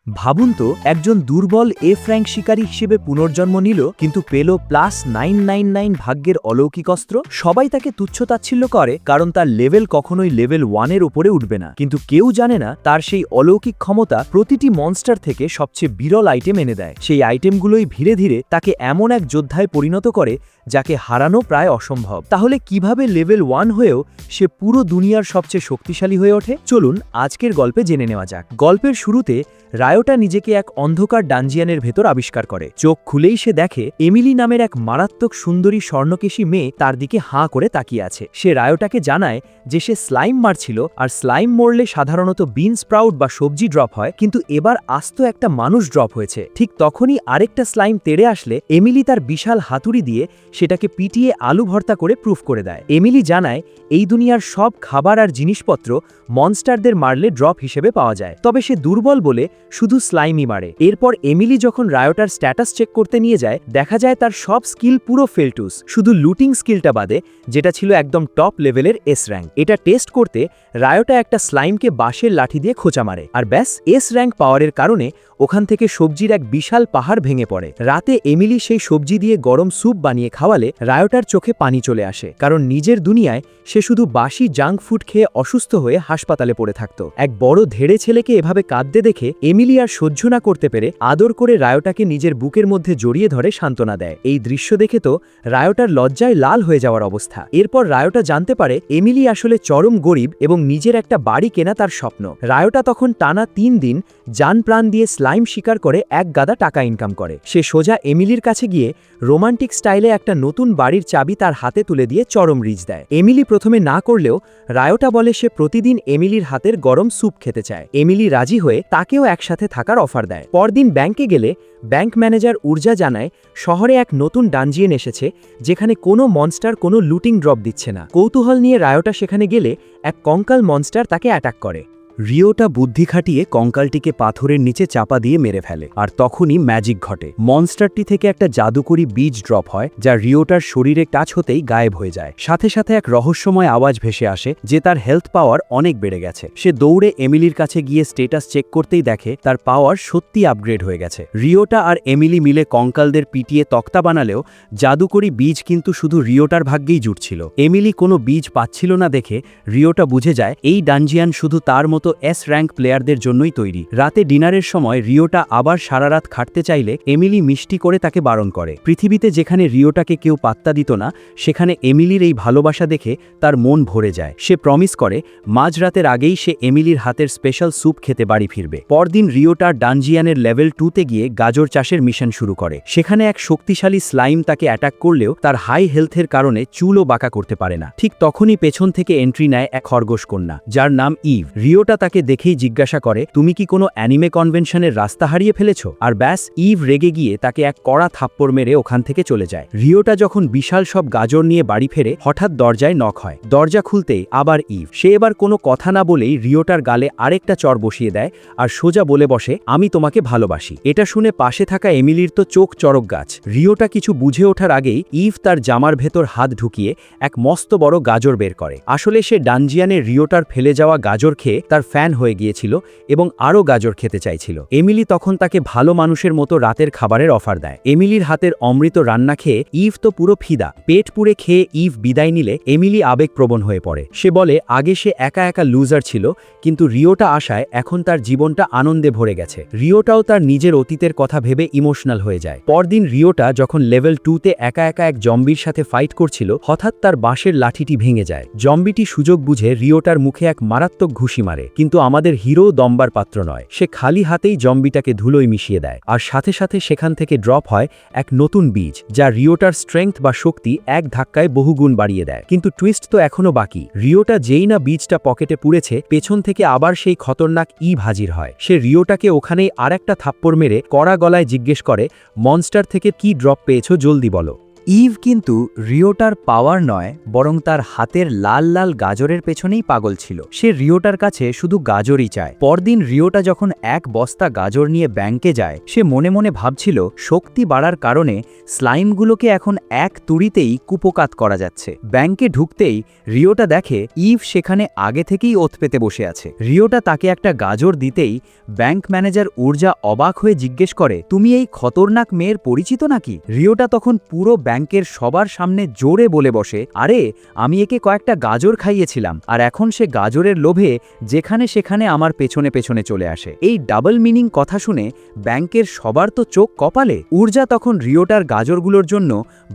ভাবুন তো, একজন দুর্বল ফ্র্যাঙ্ক শিকারী হিসেবে পুনর্জন্ম নিল, কিন্তু পেল +999 ভাগ্যের অলৌকিক অস্ত্র। সবাই তাকে তুচ্ছতাচ্ছিল্য করে, কারণ তার লেভেল কখনোই লেভেল 1-এর উপরে উঠবে না। কিন্তু কেউ জানে না তার সেই অলৌকিক ক্ষমতা প্রতিটি মনস্টার থেকে সবচেয়ে বিরল আইটেম এনে দেয়। সেই আইটেমগুলোই ধীরে ধীরে তাকে এমন এক যোদ্ধায় পরিণত করে যাকে হারানো প্রায় অসম্ভব। তাহলে কিভাবে লেভেল 1 হয়েও সে পুরো দুনিয়ার সবচেয়ে শক্তিশালী হয়ে ওঠে? চলুন আজকের গল্পে জেনে নেওয়া যাক। গল্পের শুরুতে রায়োটা নিজেকে এক অন্ধকার ডানজিয়ানের ভেতর আবিষ্কার করে। চোখ খুলেই সে দেখে এমিলি নামের এক মারাত্মক সুন্দরী স্বর্ণকেশী মেয়ে তার দিকে হাঁ করে তাকিয়ে আছে। সে রায়োটাকে জানায় যে সে স্লাইম মারছিল, আর স্লাইম মরলে সাধারণত বিন স্প্রাউট বা সবজি ড্রপ হয়, কিন্তু এবার আস্ত একটা মানুষ ড্রপ হয়েছে। ঠিক তখনই আরেকটা স্লাইম তেড়ে আসলে এমিলি তার বিশাল হাতুড়ি দিয়ে সেটাকে পিটিয়ে আলু ভর্তা করে প্রুফ করে দেয়। এমিলি জানায় এই দুনিয়ার সব খাবার আর জিনিসপত্র মনস্টারদের মারলে ড্রপ হিসেবে পাওয়া যায়, তবে সে দুর্বল বলে শুধু স্লাইমই মারে। এরপর এমিলি যখন রায়োটার স্ট্যাটাস চেক করতে নিয়ে যায়, দেখা যায় তার সব স্কিল পুরো ফেলটুস, শুধু লুটিং স্কিলটা বাদে, যেটা ছিল একদম টপ লেভেলের এস র্যাঙ্ক। এটা টেস্ট করতে রায়োটা একটা স্লাইমকে বাঁশের লাঠি দিয়ে খোঁচা মারে, আর ব্যাস, এস র্যাঙ্ক পাওয়ারের কারণে ওখান থেকে সবজির এক বিশাল পাহাড় ভেঙে পড়ে। রাতে এমিলি সেই সবজি দিয়ে গরম স্যুপ বানিয়ে খাওয়ালে রায়োটার চোখে পানি চলে আসে, কারণ নিজের দুনিয়ায় সে শুধু বাসি জাঙ্ক ফুড খেয়ে অসুস্থ হয়ে হাসপাতালে পড়ে থাকত। এক বড় ধেড়ে ছেলেকে এভাবে কাঁদতে দেখে এমিলি আর সহ্য না করতে পেরে আদর করে রায়োটাকে নিজের বুকের মধ্যে জড়িয়ে ধরে সান্ত্বনা দেয়। এই দৃশ্য দেখে তো রায়োটার লজ্জায় লাল হয়ে যাওয়ার অবস্থা। এরপর রায়োটা জানতে পারে এমিলি আসলে চরম গরিব এবং নিজের একটা বাড়ি কেনা তার স্বপ্ন। রায়োটা তখন টানা 3 দিন জান প্রাণ দিয়ে স্লাইম শিকার করে এক গাদা টাকা ইনকাম করে। সে সোজা এমিলির কাছে গিয়ে রোমান্টিক স্টাইলে একটা নতুন বাড়ির চাবি তার হাতে তুলে দিয়ে চরম রিচ দেয়। এমিলি প্রথমে না করলেও রায়োটা বলে সে প্রতিদিন এমিলির হাতের গরম স্যুপ খেতে চায়। এমিলি রাজি হয়ে তাকেও একসাথে থাকার অফার দেয়। পরদিন ব্যাংকে গেলে ব্যাংক ম্যানেজার উর্জা জানায় শহরে এক নতুন ডানজিয়ান এসেছে, যেখানে কোনো মনস্টার কোনো লুটিং ড্রপ দিচ্ছে না। কৌতূহল নিয়ে রায়োটা সেখানে গেলে এক কঙ্কাল মনস্টার তাকে অ্যাটাক করে। রিওটা বুদ্ধি খাটিয়ে কঙ্কালটিকে পাথরের নিচে চাপা দিয়ে মেরে ফেলে, আর তখনই ম্যাজিক ঘটে। মনস্টারটি থেকে একটা জাদুকরী বীজ ড্রপ হয়, যা রিওটার শরীরে টাচ হতেই গায়েব হয়ে যায়। সাথে সাথে এক রহস্যময় আওয়াজ ভেসে আসে যে তার হেলথ পাওয়ার অনেক বেড়ে গেছে। সে দৌড়ে এমিলির কাছে গিয়ে স্টেটাস চেক করতেই দেখে তার পাওয়ার সত্যি আপগ্রেড হয়ে গেছে। রিওটা আর এমিলি মিলে কঙ্কালদের পিটিয়ে তক্তা বানালেও জাদুকরী বীজ কিন্তু শুধু রিওটার ভাগ্যেই জুটছিল। এমিলি কোনো বীজ পাচ্ছিল না দেখে রিওটা বুঝে যায় এই ডানজিয়ান শুধু তার মতো এস র্যাঙ্ক প্লেয়ারদের জন্যই তৈরি। রাতে ডিনারের সময় রিওটা আবার সারা রাত খাটতে চাইলে এমিলি মিষ্টি করে তাকে বারণ করে। পৃথিবীতে যেখানে রিওটাকে কেউ পাত্তা দিত না, সেখানে এমিলির এই ভালোবাসা দেখে তার মন ভরে যায়। সে প্রমিস করে মাঝরাতের আগেই সে এমিলির হাতের স্পেশাল স্যুপ খেতে বাড়ি ফিরবে। পরদিন রিওটা ডানজিয়ানের লেভেল 2-তে গিয়ে গাজর চাষের মিশন শুরু করে। সেখানে এক শক্তিশালী স্লাইম তাকে অ্যাটাক করলেও তার হাই হেলথের কারণে চুলও বাঁকা করতে পারে না। ঠিক তখনই পেছন থেকে এন্ট্রি নেয় এক খরগোশ কন্যা, যার নাম ইভ। রিওটা তাকে দেখেই জিজ্ঞাসা করে, তুমি কি কোনো অ্যানিমে কনভেনশনের রাস্তা হারিয়ে ফেলেছ? আর ব্যাস, ইভ রেগে গিয়ে তাকে এক কড়া থাপ্পড় মেরে ওখান থেকে চলে যায়। রিওটা যখন বিশাল সব গাজর নিয়ে বাড়ি ফেরে, হঠাৎ দরজায় নক হয়। দরজা খুলতেই আবার ইভ। সে এবার কোনো কথা না বলেই রিওটার গালে আরেকটা চড় বসিয়ে দেয়, আর সোজা বলে বসে, আমি তোমাকে ভালোবাসি। এটা শুনে পাশে থাকা এমিলির তো চোখ চড়ক গাছ। রিওটা কিছু বুঝে ওঠার আগেই ইভ তার জামার ভেতর হাত ঢুকিয়ে এক মস্ত বড় গাজর বের করে। আসলে সে ডানজিয়ানে রিওটার ফেলে যাওয়া গাজর খেয়ে তার ফ্যান হয়ে গিয়েছিল এবং আরও গাজর খেতে চাইছিল। এমিলি তখন তাকে ভালো মানুষের মতো রাতের খাবারের অফার দেয়। এমিলির হাতের অমৃত রান্না খেয়ে ইভ তো পুরো ফিদা। পেট পুড়ে খেয়ে ইভ বিদায় নিলে এমিলি আবেগপ্রবণ হয়ে পড়ে। সে বলে আগে সে একা একা লুজার ছিল, কিন্তু রিওটা আসায় এখন তার জীবনটা আনন্দে ভরে গেছে। রিওটাও তার নিজের অতীতের কথা ভেবে ইমোশনাল হয়ে যায়। পরদিন রিওটা যখন লেভেল 2-তে একা একা এক জম্বির সাথে ফাইট করছিল, হঠাৎ তার বাঁশের লাঠিটি ভেঙে যায়। জম্বিটি সুযোগ বুঝে রিওটার মুখে এক মারাত্মক ঘুষি মারে, কিন্তু আমাদের হিরো দম্বার পাত্র নয়। সে খালি হাতেই জম্বিটাকে ধুলোয় মিশিয়ে দেয়, আর সাথে সাথে সেখান থেকে ড্রপ হয় এক নতুন বীজ, যা রিওটার স্ট্রেংথ বা শক্তি এক ধাক্কায় বহুগুণ বাড়িয়ে দেয়। কিন্তু টুইস্ট তো এখনো বাকি। রিওটা যেই না বীজটা পকেটে পুড়েছে, পেছন থেকে আবার সেই খতরনাক ইভ হাজির হয়। সে রিওটাকে ওখানেই আরেকটা থাপ্পড় মেরে কড়া গলায় জিজ্ঞেস করে, মনস্টার থেকে কি ড্রপ পেয়েছো, জলদি বলো। ইভ কিন্তু রিওটার পাওয়ার নয়, বরং তার হাতের লাল লাল গাজরের পেছনেই পাগল ছিল। সে রিওটার কাছে শুধু গাজরই চায়। পরদিন রিওটা যখন এক বস্তা গাজর নিয়ে ব্যাংকে যায়, সে মনে মনে ভাবছিল শক্তি বাড়ার কারণে স্লাইমগুলোকে এখন এক তুড়িতেই কুপোকাত করা যাচ্ছে। ব্যাংকে ঢুকতেই রিওটা দেখে ইভ সেখানে আগে থেকেই ওত পেতে বসে আছে। রিওটা তাকে একটা গাজর দিতেই ব্যাংক ম্যানেজার উর্জা অবাক হয়ে জিজ্ঞেস করে, তুমি এই খতরনাক মেয়ের পরিচিত নাকি? রিওটা তখন পুরো ব্যাংকের সবার সামনে জোরে বলে বসে, আরে আমি একে কয়েকটা গাজর খাইয়েছিলাম, আর এখন সে গাজরের লোভে যেখানে সেখানে আমার পেছনে পেছনে চলে আসে। এই ডাবল মিনিং কথা শুনে ব্যাংকের সবার তো চোখ কপালে। উর্জা তখন রিওটার গাজরগুলোর জন্য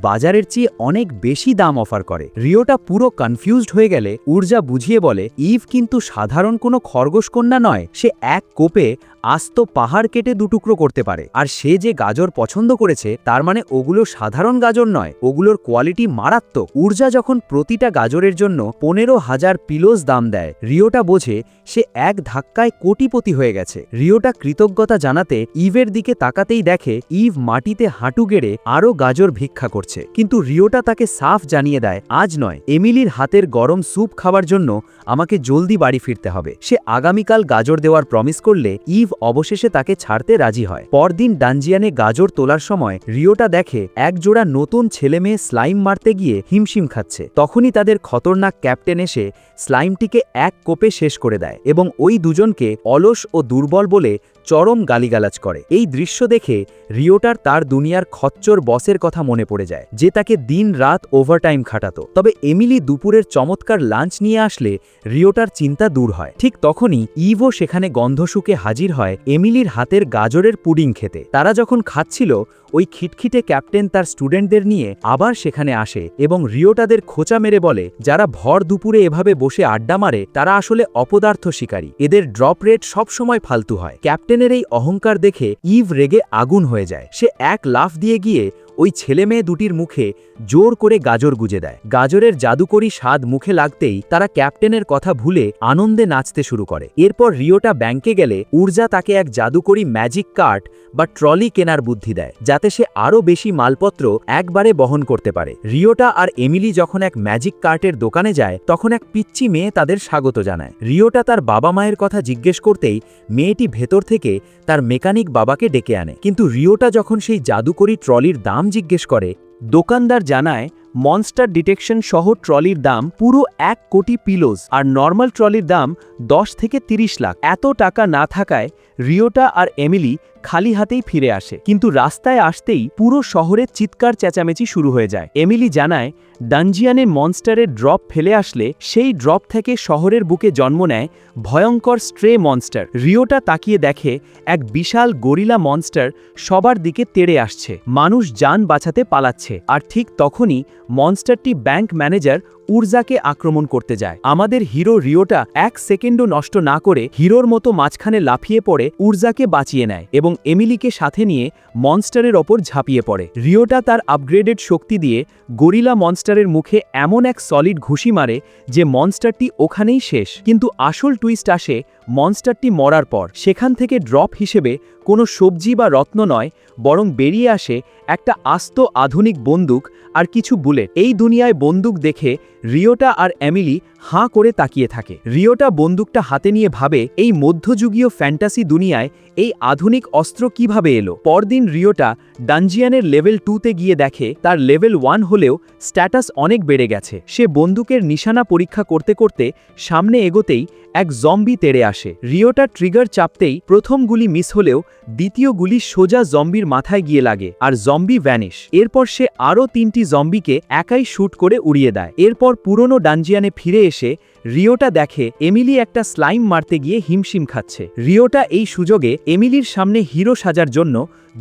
বাজারের চেয়ে অনেক বেশি দাম অফার করে। রিওটা পুরো কনফিউজড হয়ে গেলে উর্জা বুঝিয়ে বলে, ইভ কিন্তু সাধারণ কোনো খরগোশ কন্যা নয়, সে এক কোপে আস্ত পাহাড় কেটে দুটুকরো করতে পারে। আর সে যে গাজর পছন্দ করেছে তার মানে ওগুলো সাধারণ গাজর নয়, ওগুলোর কোয়ালিটি মারাত্মক। উর্জা যখন প্রতিটা গাজরের জন্য 15,000 পিলোস দাম দেয়, রিওটা বোঝে সে এক ধাক্কায় কোটিপতি হয়ে গেছে। রিওটা কৃতজ্ঞতা জানাতে ইভের দিকে তাকাতেই দেখে ইভ মাটিতে হাঁটু গেড়ে আরও গাজর ভিক্ষা করছে। কিন্তু রিওটা তাকে সাফ জানিয়ে দেয়, আজ নয়, এমিলির হাতের গরম স্যুপ খাবার জন্য আমাকে জলদি বাড়ি ফিরতে হবে। সে আগামীকাল গাজর দেওয়ার প্রমিস করলে ইভ অবশেষে তাকে ছাড়তে রাজি হয়। পরদিন ডানজিয়ানে গাজর তোলার সময় রিওটা দেখে এক জোড়া নতুন ছেলে মেয়ে স্লাইম মারতে গিয়ে হিমশিম খাচ্ছে। তখনই তাদের খতরনাক ক্যাপ্টেন এসে স্লাইমটিকে এক কোপে শেষ করে দেয় এবং ওই দুজনকে অলস ও দুর্বল বলে চরম গালিগালাজ করে। এই দৃশ্য দেখে রিওটার তার দুনিয়ার খচ্চর বসের কথা মনে পড়ে যায়, যে তাকে দিন রাত ওভারটাইম খাটাতো। তবে এমিলি দুপুরের চমৎকার লাঞ্চ নিয়ে আসলে রিওটার চিন্তা দূর হয়। ঠিক তখনই ইভও সেখানে গন্ধ শুকে হাজির হয় এমিলির হাতের গাজরের পুডিং খেতে। তারা যখন খাচ্ছিল, ওই খিটখিটে ক্যাপ্টেন তার স্টুডেন্টদের নিয়ে আবার সেখানে আসে এবং রিওটাদের খোঁচা মেরে বলে, যারা ভর দুপুরে এভাবে বসে আড্ডা মারে তারা আসলে অপদার্থ শিকারী, এদের ড্রপ রেট সবসময় ফালতু হয়। ক্যাপ্টেনের এই অহংকার দেখে ইভ রেগে আগুন হয়ে যায়। সে এক লাফ দিয়ে গিয়ে ওই ছেলে মেয়ে দুটির মুখে জোর করে গাজর গুজে দেয়। গাজরের জাদুকরি স্বাদ মুখে লাগতেই তারা ক্যাপ্টেনের কথা ভুলে আনন্দে নাচতে শুরু করে। এরপর রিওটা ব্যাংকে গেলে উর্জা তাকে এক জাদুকরি ম্যাজিক কার্ট বা ট্রলি কেনার বুদ্ধি দেয়, যাতে সে আরও বেশি মালপত্র একবারে বহন করতে পারে। রিওটা আর এমিলি যখন এক ম্যাজিক কার্টের দোকানে যায়, তখন এক পিচ্চি মেয়ে তাদের স্বাগত জানায়। রিওটা তার বাবা মায়ের কথা জিজ্ঞেস করতেই মেয়েটি ভেতর থেকে তার মেকানিক বাবাকে ডেকে আনে। কিন্তু রিওটা যখন সেই জাদুকরি ট্রলির দাম জিজ্ঞেস করে, দোকানদার জানায় মনস্টার ডিটেকশন সহ ট্রলির দাম পুরো 1 কোটি পিলোস, আর নর্মাল ট্রলির দাম 10 থেকে 30 লাখ। এত টাকা না থাকায় রিওটা আর এমিলি খালি হাতেই ফিরে আসে। কিন্তু রাস্তায় আসতেই পুরো শহরে চিৎকার চেঁচামেচি শুরু হয়ে যায়। এমিলি জানায় ডানজিয়ানে মনস্টারের ড্রপ ফেলে আসলে সেই ড্রপ থেকে শহরের বুকে জন্ম নেয় ভয়ঙ্কর স্ট্রে মনস্টার। রিওটা তাকিয়ে দেখে এক বিশাল গরিলা মনস্টার সবার দিকে তেড়ে আসছে, মানুষ যান বাঁচাতে পালাচ্ছে। আর ঠিক তখনই মনস্টারটি ব্যাংক ম্যানেজার উর্জাকে আক্রমণ করতে যায়। আমাদের হিরো রিওটা 1 সেকেন্ডও নষ্ট না করে হিরোর মতো মাঝখানে লাফিয়ে পড়ে উর্জাকে বাঁচিয়ে নেয় এবং এমিলিকে সাথে নিয়ে মনস্টারের ওপর ঝাঁপিয়ে পড়ে। রিওটা তার আপগ্রেডেড শক্তি দিয়ে গরিলা মনস্টারের মুখে এমন এক সলিড ঘুষি মারে যে মনস্টারটি ওখানেই শেষ। কিন্তু আসল টুইস্ট আসে মনস্টারটি মরার পর। সেখান থেকে ড্রপ হিসেবে কোনো সবজি বা রত্ন নয়, বরং বেরিয়ে আসে একটা আস্ত আধুনিক বন্দুক আর কিছু বুলেট। এই দুনিয়ায় বন্দুক দেখে রিওটা আর এমিলি হাঁ করে তাকিয়ে থাকে। রিওটা বন্দুকটা হাতে নিয়ে ভাবে, এই মধ্যযুগীয় ফ্যান্টাসি দুনিয়ায় এই আধুনিক অস্ত্র কিভাবে এলো। পরদিন রিওটা ডানজিয়ানের লেভেল 2তে গিয়ে দেখে তার লেভেল 1 হলেও স্ট্যাটাস অনেক বেড়ে গেছে। সে বন্দুকের নিশানা পরীক্ষা করতে করতে সামনে এগোতেই এক জম্বি তেড়ে আসে। রিওটা ট্রিগার চাপতেই প্রথম গুলি মিস হলেও দ্বিতীয় গুলি সোজা জম্বির মাথায় গিয়ে লাগে আর জম্বি ভ্যানিশ। এরপর সে আরও 3টি জম্বিকে একাই শুট করে উড়িয়ে দেয়। এরপর পুরনো ডানজিয়ানে ফিরে এসে রিওটা দেখে এমিলি একটা স্লাইম মারতে গিয়ে হিমশিম খাচ্ছে। রিওটা এই সুযোগে এমিলির সামনে হিরো সাজার জন্য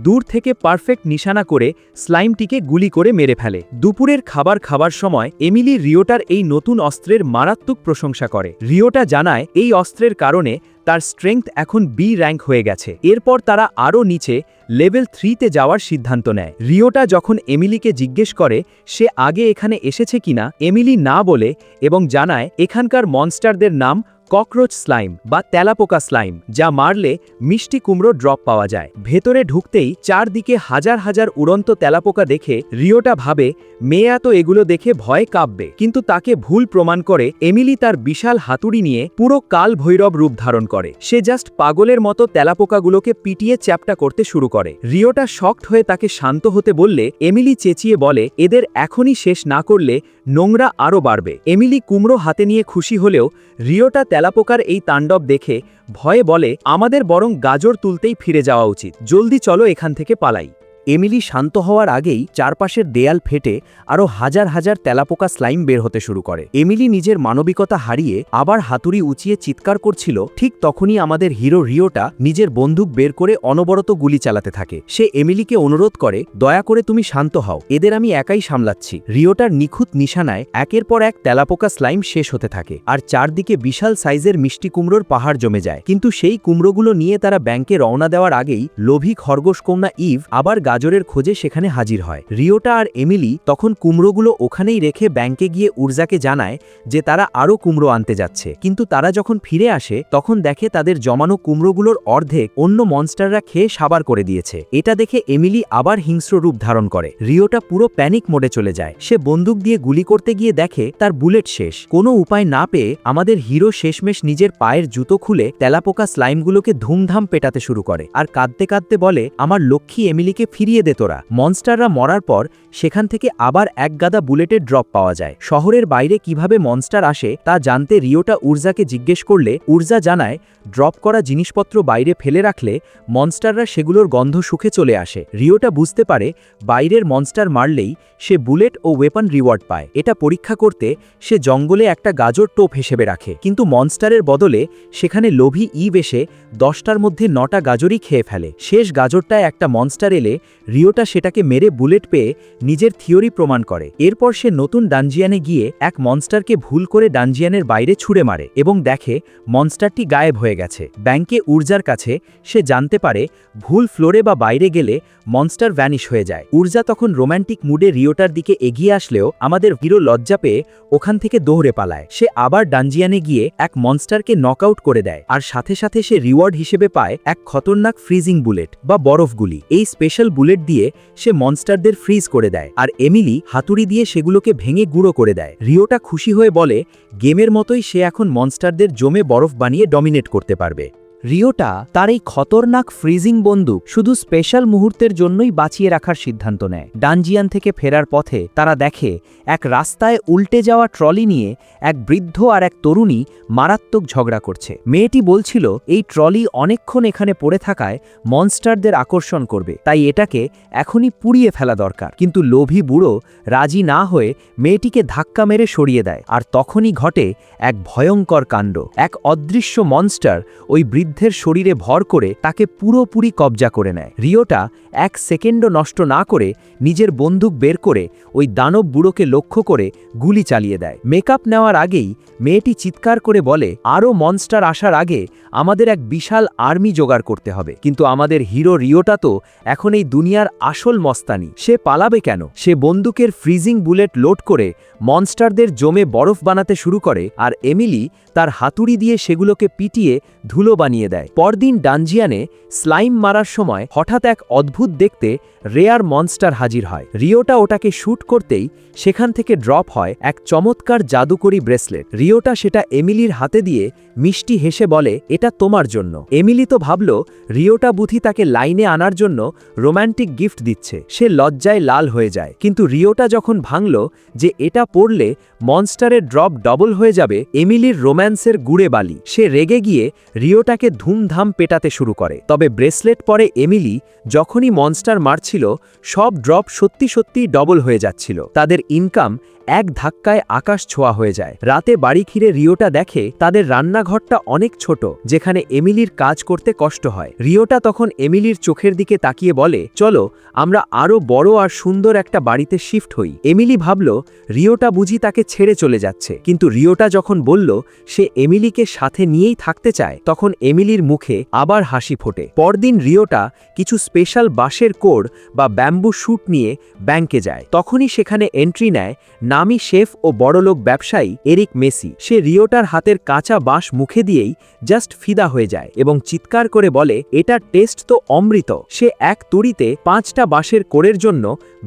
দূর থেকে পারফেক্ট নিশানা করে স্লাইমটিকে গুলি করে মেরে ফেলে। দুপুরের খাবার খাবার সময় এমিলি রিওটার এই নতুন অস্ত্রের মারাত্মক প্রশংসা করে। রিওটা জানায় এই অস্ত্রের কারণে তার স্ট্রেংথ এখন বি র্যাঙ্ক হয়ে গেছে। এরপর তারা আরও নিচে লেভেল 3তে যাওয়ার সিদ্ধান্ত নেয়। রিওটা যখন এমিলিকে জিজ্ঞেস করে সে আগে এখানে এসেছে কিনা, এমিলি না বলে এবং জানায় এখানকার মনস্টারদের নাম ককরোচ স্লাইম বা তেলাপোকা স্লাইম, যা মারলে মিষ্টি কুমড়ো ড্রপ পাওয়া যায়। ভেতরে ঢুকতেই চারদিকে হাজার হাজার উড়ন্ত তেলাপোকা দেখে রিওটা ভাবে মেয়া তো এগুলো দেখে ভয় কাঁপবে, কিন্তু তাকে ভুল প্রমাণ করে এমিলি তার বিশাল হাতুড়ি নিয়ে পুরো কাল ভৈরব রূপ ধারণ করে। সে জাস্ট পাগলের মতো তেলাপোকাগুলোকে পিটিয়ে চ্যাপ্টা করতে শুরু করে। রিওটা শকড হয়ে তাকে শান্ত হতে বললে এমিলি চেঁচিয়ে বলে এদের এখনই শেষ না করলে নোংরা আরও বাড়বে। এমিলি কুমড়ো হাতে নিয়ে খুশি হলেও রিওটা তেলাপোকার এই তাণ্ডব দেখে ভয়ে বলে আমাদের বরং গাজর তুলতেই ফিরে যাওয়া উচিত, জলদি চলো এখান থেকে পালাই। এমিলি শান্ত হওয়ার আগেই চারপাশের দেয়াল ফেটে আরও হাজার হাজার তেলাপোকা স্লাইম বের হতে শুরু করে। এমিলি নিজের মানবিকতা হারিয়ে আবার হাতুড়ি উঁচিয়ে চিৎকার করছিল, ঠিক তখনই আমাদের হিরো রিওটা নিজের বন্দুক বের করে অনবরত গুলি চালাতে থাকে। সে এমিলিকে অনুরোধ করে দয়া করে তুমি শান্ত হও, এদের আমি একাই সামলাচ্ছি। রিওটার নিখুঁত নিশানায় একের পর এক তেলাপোকা স্লাইম শেষ হতে থাকে, আর চারদিকে বিশাল সাইজের মিষ্টি কুমড়োর পাহাড় জমে যায়। কিন্তু সেই কুমড়োগুলো নিয়ে তারা ব্যাংকে রওনা দেওয়ার আগেই লোভী খরগোশ কন্যা ইভ আবার গাজরের খোঁজে সেখানে হাজির হয়। রিওটা আর এমিলি তখন কুমড়োগুলো ওখানেই রেখে ব্যাংকে গিয়ে উর্জাকে জানায় যে তারা আরও কুমড়ো আনতে যাচ্ছে, কিন্তু তারা যখন ফিরে আসে তখন দেখে তাদের জমানো কুমড়োগুলোর অর্ধেক অন্য মনস্টাররা খেয়ে সাবার করে দিয়েছে। এটা দেখে এমিলি আবার হিংস্র রূপ ধারণ করে। রিওটা পুরো প্যানিক মোডে চলে যায়। সে বন্দুক দিয়ে গুলি করতে গিয়ে দেখে তার বুলেট শেষ। কোনো উপায় না পেয়ে আমাদের হিরো শেষমেশ নিজের পায়ের জুতো খুলে তেলাপোকা স্লাইমগুলোকে ধুমধাম পেটাতে শুরু করে আর কাঁদতে কাঁদতে বলে আমার লক্ষ্মী এমিলিকে ফিরিয়ে দে তোরা। মনস্টাররা মরার পর সেখান থেকে আবার এক গাদা বুলেটের ড্রপ পাওয়া যায়। শহরের বাইরে কিভাবে মনস্টার আসে তা জানতে রিওটা উর্জাকে জিজ্ঞেস করলে উর্জা জানায় ড্রপ করা জিনিসপত্র বাইরে ফেলে রাখলে মনস্টাররা সেগুলোর গন্ধ শুকে চলে আসে। রিওটা বুঝতে পারে বাইরের মনস্টার মারলেই সে বুলেট ও ওয়েপন রিওয়ার্ড পায়। এটা পরীক্ষা করতে সে জঙ্গলে একটা গাজর টোপ হিসেবে রাখে, কিন্তু মনস্টারের বদলে সেখানে লোভী ইভ এসে 10টার মধ্যে 9টা গাজরই খেয়ে ফেলে। শেষ গাজরটায় একটা মনস্টার এলে রিওটা সেটাকে মেরে বুলেট পেয়ে নিজের থিওরি প্রমাণ করে। এরপর সে নতুন ডানজিয়ানে গিয়ে এক মনস্টারকে ভুল করে ডানজিয়ানের বাইরে ছুঁড়ে মারে এবং দেখে মনস্টারটি গায়েব হয়ে গেছে। ব্যাংকে উর্জার কাছে সে জানতে পারে ভুল ফ্লোরে বা বাইরে গেলে মনস্টার ভ্যানিশ হয়ে যায়। উর্জা তখন রোম্যান্টিক মুডে রিওটার দিকে এগিয়ে আসলেও আমাদের হিরো লজ্জা পেয়ে ওখান থেকে দৌড়ে পালায়। সে আবার ডানজিয়ানে গিয়ে এক মনস্টারকে নকআউট করে দেয়, আর সাথে সাথে সে রিওয়ার্ড হিসেবে পায় এক খতরনাক ফ্রিজিং বুলেট বা বরফগুলি। এই স্পেশাল বুলেট দিয়ে সে মনস্টারদের ফ্রিজ করে দেয়, আর এমিলি হাতুড়ি দিয়ে সেগুলোকে ভেঙে গুঁড়ো করে দেয়। রিওটা খুশি হয়ে বলে গেমের মতোই সে এখন মনস্টারদের জমে বরফ বানিয়ে ডমিনেট করতে পারবে। রিওটা তার এই খতরনাক ফ্রিজিং বন্দুক শুধু স্পেশাল মুহূর্তের জন্যই বাঁচিয়ে রাখার সিদ্ধান্ত নেয়। ডানজিয়ান থেকে ফেরার পথে তারা দেখে এক রাস্তায় উল্টে যাওয়া ট্রলি নিয়ে এক বৃদ্ধ আর এক তরুণী মারাত্মক ঝগড়া করছে। মেয়েটি বলছিল এই ট্রলি অনেকক্ষণ এখানে পড়ে থাকায় মনস্টারদের আকর্ষণ করবে, তাই এটাকে এখনই পুড়িয়ে ফেলা দরকার। কিন্তু লোভী বুড়ো রাজি না হয়ে মেয়েটিকে ধাক্কা মেরে সরিয়ে দেয়, আর তখনই ঘটে এক ভয়ঙ্কর কাণ্ড। এক অদৃশ্য মনস্টার ওই বৃদ্ধের শরীরে ভর করে তাকে পুরোপুরি কবজা করে নেয়। রিওটা এক সেকেন্ডও নষ্ট না করে নিজের বন্দুক বের করে ওই দানব বুড়োকে লক্ষ্য করে গুলি চালিয়ে দেয়। মেকআপ নেওয়ার আগেই মেয়েটি চিৎকার করে বলে আরও মনস্টার আসার আগে আমাদের এক বিশাল আর্মি জোগাড় করতে হবে। কিন্তু আমাদের হিরো রিওটা তো এখন এই দুনিয়ার আসল মস্তানি, সে পালাবে কেন? সে বন্দুকের ফ্রিজিং বুলেট লোড করে মনস্টারদের জমে বরফ বানাতে শুরু করে, আর এমিলি তার হাতুড়ি দিয়ে সেগুলোকে পিটিয়ে ধুলো বানিয়ে দেয়। পরদিন ডানজিয়ানে স্লাইম মারার সময় হঠাৎ এক অদ্ভুত দেখতে রেয়ার মনস্টার হাজির হয়। রিওটা ওটাকে শ্যুট করতেই সেখান থেকে ড্রপ হয় এক চমৎকার জাদুকরি ব্রেসলেট। রিওটা সেটা এমিলির হাতে দিয়ে মিষ্টি হেসে বলে এটা তোমার জন্য। এমিলি তো ভাবল রিওটা বুঝি তাকে লাইনে আনার জন্য রোম্যান্টিক গিফট দিচ্ছে। সে লজ্জায় লাল হয়ে যায়, কিন্তু রিওটা যখন ভাঙল যে এটা পড়লে মনস্টারের ড্রপ ডবল হয়ে যাবে, এমিলির রোম্যান্সের গুড়ে বালি। সে রেগে গিয়ে রিওটাকে ধুমধাম পেটাতে শুরু করে। তবে ব্রেসলেট পরে এমিলি যখনই মনস্টার মারছিল সব ড্রপ সত্যি সত্যি ডবল হয়ে যাচ্ছিল। তাদের ইনকাম এক ধাক্কায় আকাশ ছোঁয়া হয়ে যায়। রাতে বাড়ি ফিরে রিওটা দেখে তাদের রান্নাঘরটা অনেক ছোট, যেখানে এমিলির কাজ করতে কষ্ট হয়। রিওটা তখন এমিলির চোখের দিকে তাকিয়ে বলে চলো আমরা আরও বড় আর সুন্দর একটা বাড়িতে শিফট হই। এমিলি ভাবল রিওটা বুঝি তাকে ছেড়ে চলে যাচ্ছে, কিন্তু রিওটা যখন বলল সে এমিলিকে সাথে নিয়েই থাকতে চায় তখন এমিলির মুখে আবার হাসি ফোটে। পরদিন রিওটা কিছু স্পেশাল বাঁশের কোড বা ব্যাম্বু শ্যুট নিয়ে ব্যাংকে যায়। তখনই সেখানে এন্ট্রি নেয় নামী শেফ ও বড়লোক ব্যবসায়ী এরিক মেসি। সে রিওটার হাতের কাঁচা বাঁশ মুখে দিয়েই জাস্ট ফিদা হয়ে যায় এবং চিৎকার করে বলে, এটা টেস্ট তো অমৃত। সে এক তুড়িতে 5টা বাঁশের কোরের জন্য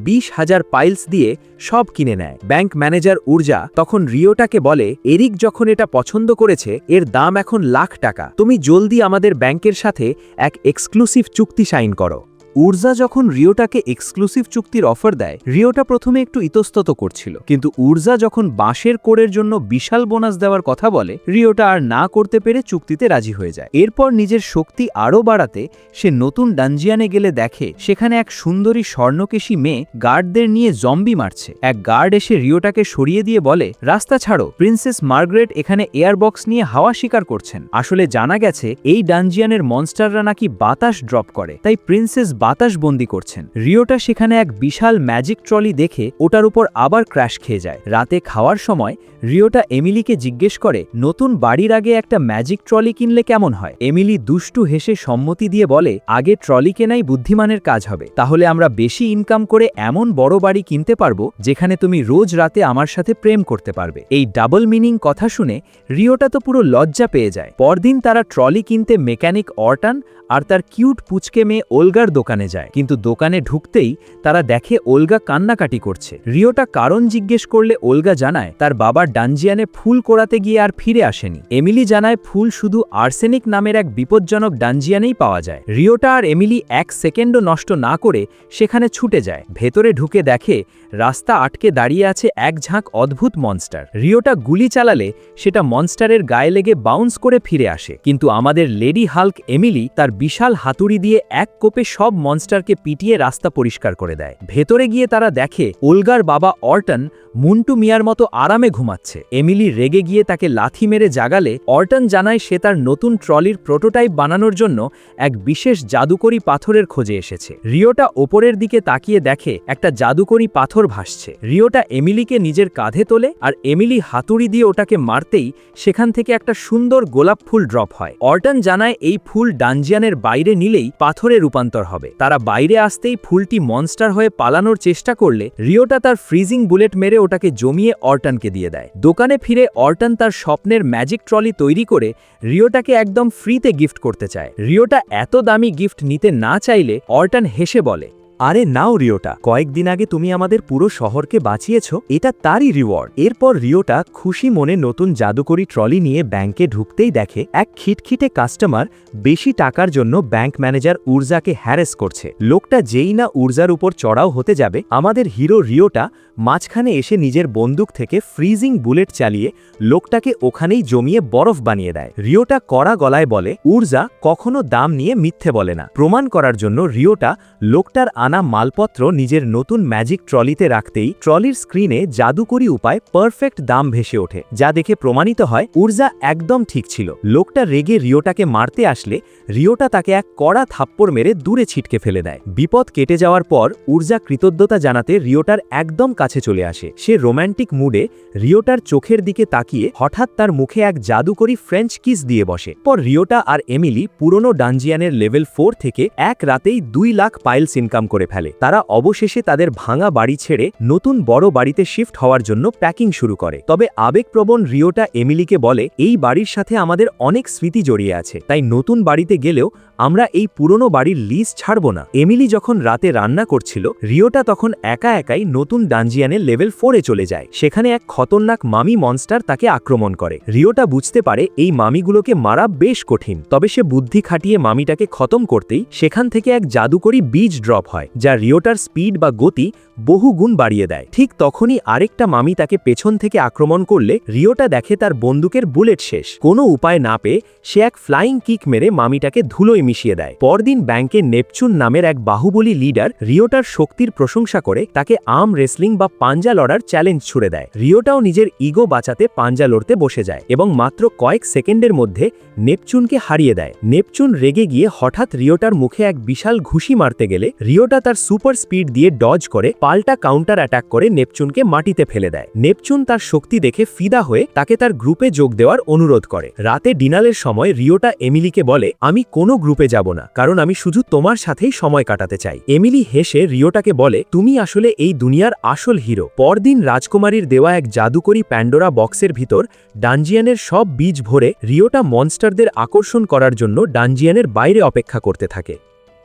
20,000 পাইলস দিয়ে সব কিনে নেয়। ব্যাংক ম্যানেজার ঊর্জা তখন রিওটাকে বলে, এরিক যখন এটা পছন্দ করেছে এর দাম এখন লাখ টাকা। তুমি জলদি আমাদের ব্যাংকের সাথে এক এক্সক্লুসিভ চুক্তি সাইন করো। ঊর্জা যখন রিওটাকে এক্সক্লুসিভ চুক্তির অফার দেয়, রিওটা প্রথমে একটু ইতস্তত করছিল, কিন্তু ঊর্জা যখন বাঁশের কোরের জন্য বিশাল বোনাস দেওয়ার কথা বলে, রিওটা আর না করতে পেরে চুক্তিতে রাজি হয়ে যায়। এরপর নিজের শক্তি আরও বাড়াতে সে নতুন ডানজিয়ানে গেলে দেখে সেখানে এক সুন্দরী স্বর্ণকেশী মেয়ে গার্ডদের নিয়ে জম্বি মারছে। এক গার্ড এসে রিওটাকে সরিয়ে দিয়ে বলে, রাস্তা ছাড়ো, প্রিন্সেস মার্গারেট এখানে এয়ারবক্স নিয়ে হাওয়া শিকার করছেন। আসলে জানা গেছে এই ডানজিয়ানের মনস্টাররা নাকি বাতাস ড্রপ করে, তাই প্রিন্সেস বাতাস বন্দি করছেন। রিওটা সেখানে এক বিশাল ম্যাজিক ট্রলি দেখে ওটার উপর আবার ক্র্যাশ খেয়ে যায়। রাতে খাওয়ার সময় রিওটা এমিলিকে জিজ্ঞেস করে, নতুন বাড়ির আগে একটা ম্যাজিক ট্রলি কিনলে কেমন হয়? এমিলি দুষ্টু হেসে সম্মতি দিয়ে বলে, আগে ট্রলি কেনাই বুদ্ধিমানের কাজ হবে, তাহলে আমরা বেশি ইনকাম করে এমন বড় বাড়ি কিনতে পারবো যেখানে তুমি রোজ রাতে আমার সাথে প্রেম করতে পারবে। এই ডাবল মিনিং কথা শুনে রিওটা তো পুরো লজ্জা পেয়ে যায়। পরদিন তারা ট্রলি কিনতে মেকানিক অর্টান আর তার কিউট পুচকে মেয়ে ওলগার দোকানে যায়, কিন্তু দোকানে ঢুকতেই তারা দেখে ওলগা কান্নাকাটি করছে। রিওটা কারণ জিজ্ঞেস করলে ওলগা জানায় তার বাবার ডানজিয়ানে ফুল কোড়াতে গিয়ে আর ফিরে আসেনি। এমিলি জানায় ফুল শুধু আর্সেনিক নামের এক বিপজ্জনক ডানজিয়ানেই পাওয়া যায়। রিওটা আর এমিলি 1 সেকেন্ডও নষ্ট না করে সেখানে ছুটে যায়। ভেতরে ঢুকে দেখে রাস্তা আটকে দাঁড়িয়ে আছে এক ঝাঁক অদ্ভুত মনস্টার। রিওটা গুলি চালালে সেটা মনস্টারের গায়ে লেগে বাউন্স করে ফিরে আসে, কিন্তু আমাদের লেডি হাল্ক এমিলি তার বিশাল হাতুড়ি দিয়ে এক কোপে সব মনস্টারকে পিটিয়ে রাস্তা পরিষ্কার করে দেয়। ভেতরে গিয়ে তারা দেখে ওলগার বাবা অর্টন মুন্টু মিয়ার মতো আরামে ঘুমাচ্ছে। এমিলি রেগে গিয়ে তাকে লাথি মেরে জাগালে অর্টন জানায় সে তার নতুন ট্রলির প্রোটোটাইপ বানানোর জন্য এক বিশেষ জাদুকরি পাথরের খোঁজে এসেছে। রিওটা ওপরের দিকে তাকিয়ে দেখে একটা জাদুকরি পাথর ভাসছে। রিওটা এমিলিকে নিজের কাঁধে তোলে আর এমিলি হাতুড়ি দিয়ে ওটাকে মারতেই সেখান থেকে একটা সুন্দর গোলাপ ফুল ড্রপ হয়। অর্টন জানায় এই ফুল ডানজিয়ানের বাইরে নিলেই পাথরে রূপান্তর হবে। তারা বাইরে আসতেই ফুলটি মনস্টার হয়ে পালানোর চেষ্টা করলে রিওটা তার ফ্রিজিং বুলেট মেরে ওটাকে জমিয়ে অর্টনকে দিয়ে দেয়। দোকানে ফিরে অর্টন তার স্বপ্নের ম্যাজিক ট্রলি তৈরি করে রিওটাকে একদম ফ্রিতে গিফট করতে চায়। রিওটা এত দামি গিফট নিতে না চাইলে অর্টন হেসে বলে, আরে নাও রিওটা, কয়েকদিন আগে তুমি আমাদের পুরো শহরকে বাঁচিয়েছ, এটা তারই রিওয়ার্ড। এরপর রিওটা খুশি মনে নতুন জাদুকরি ট্রলি নিয়ে ব্যাংকে ঢুকতেই দেখে এক খিটখিটে কাস্টমার বেশি টাকার জন্য ব্যাংক ম্যানেজার ঊর্জাকে হ্যারেস করছে। লোকটা যেই না ঊর্জার উপর চড়াও হতে যাবে, আমাদের হিরো রিওটা মাঝখানে এসে নিজের বন্দুক থেকে ফ্রিজিং বুলেট চালিয়ে লোকটাকে ওখানেই জমিয়ে বরফ বানিয়ে দেয়। রিওটা কড়া গলায় বলে, ঊর্জা কখনো দাম নিয়ে মিথ্যে বলে না। প্রমাণ করার জন্য রিওটা লোকটার আনা মালপত্র নিজের নতুন ম্যাজিক ট্রলিতে রাখতেই ট্রলির স্ক্রিনে জাদুকরি উপায় পারফেক্ট দাম ভেসে ওঠে, যা দেখে প্রমাণিত হয় ঊর্জা একদম ঠিক ছিল। লোকটা রেগে রিওটাকে মারতে আসলে রিওটা তাকে এক কড়া থাপ্পড় মেরে দূরে ছিটকে ফেলে দেয়। বিপদ কেটে যাওয়ার পর ঊর্জা কৃতজ্ঞতা জানাতে রিওটার একদম কাছে চলে আসে। সে রোম্যান্টিক মুডে রিওটার চোখের দিকে তাকিয়ে হঠাৎ তার মুখে এক জাদুকরি ফ্রেঞ্চ কিস দিয়ে বসে। পর রিওটা আর এমিলি পুরনো ডানজিয়ানের লেভেল 4 থেকে এক রাতেই 2 লাখ পাইলস ইনকাম করে ফেলে। তারা অবশেষে তাদের ভাঙা বাড়ি ছেড়ে নতুন বড় বাড়িতে শিফট হওয়ার জন্য প্যাকিং শুরু করে। তবে আবেগপ্রবণ রিওটা এমিলিকে বলে, এই বাড়ির সাথে আমাদের অনেক স্মৃতি জড়িয়ে আছে, তাই নতুন বাড়িতে গেলেও আমরা এই পুরনো বাড়ির লিজ ছাড়ব না। এমিলি যখন রাতে রান্না করছিল, রিওটা তখন একা একাই নতুন ডানজিয়ানের লেভেল 4-এ চলে যায়। সেখানে এক খতরনাক মামি মনস্টার তাকে আক্রমণ করে। রিওটা বুঝতে পারে এই মামিগুলোকে মারা বেশ কঠিন, তবে সে বুদ্ধি খাটিয়ে মামিটাকে খতম করতেই সেখান থেকে এক জাদুকরি বীজ ড্রপ হয়, যা রিওটার স্পিড বা গতি বহু গুণ বাড়িয়ে দেয়। ঠিক তখনই আরেকটা মামি তাকে পেছন থেকে আক্রমণ করলে রিওটা দেখে তার বন্দুকের বুলেট শেষ। কোনো উপায় না পেয়ে সে এক ফ্লাইং কিক মেরে মামিটাকে ধুলোয় মিশিয়ে দেয়। পরদিন ব্যাংকে নেপচুন নামের এক বাহুবলী লিডার রিওটার শক্তির প্রশংসা করে তাকে আর্ম রেসলিং বা পাঞ্জা লড়ার চ্যালেঞ্জ ছুড়ে দেয়। রিওটাও নিজের ইগো বাঁচাতে পাঞ্জা লড়তে বসে যায় এবং মাত্র কয়েক সেকেন্ডের মধ্যে নেপচুনকে হারিয়ে দেয়। নেপচুন রেগে গিয়ে হঠাৎ রিওটার মুখে এক বিশাল ঘুষি মারতে গেলে রিওটা তার সুপার স্পিড দিয়ে ডজ করে পাল্টা কাউন্টার অ্যাটাক করে নেপচুনকে মাটিতে ফেলে দেয়। নেপচুন তার শক্তি দেখে ফিদা হয়ে তাকে তার গ্রুপে যোগ দেওয়ার অনুরোধ করে। রাতে ডিনারের সময় রিওটা এমিলিকে বলে, আমি কোনো গ্রুপে যাব না, কারণ আমি শুধু তোমার সাথেই সময় কাটাতে চাই। এমিলি হেসে রিওটাকে বলে, তুমি আসলে এই দুনিয়ার আসল হিরো। পরদিন রাজকুমারীর দেওয়া এক জাদুকরী প্যান্ডোরা বক্সের ভিতর ডানজিয়ানের সব বীজ ভরে রিওটা মনস্টারদের আকর্ষণ করার জন্য ডানজিয়ানের বাইরে অপেক্ষা করতে থাকে।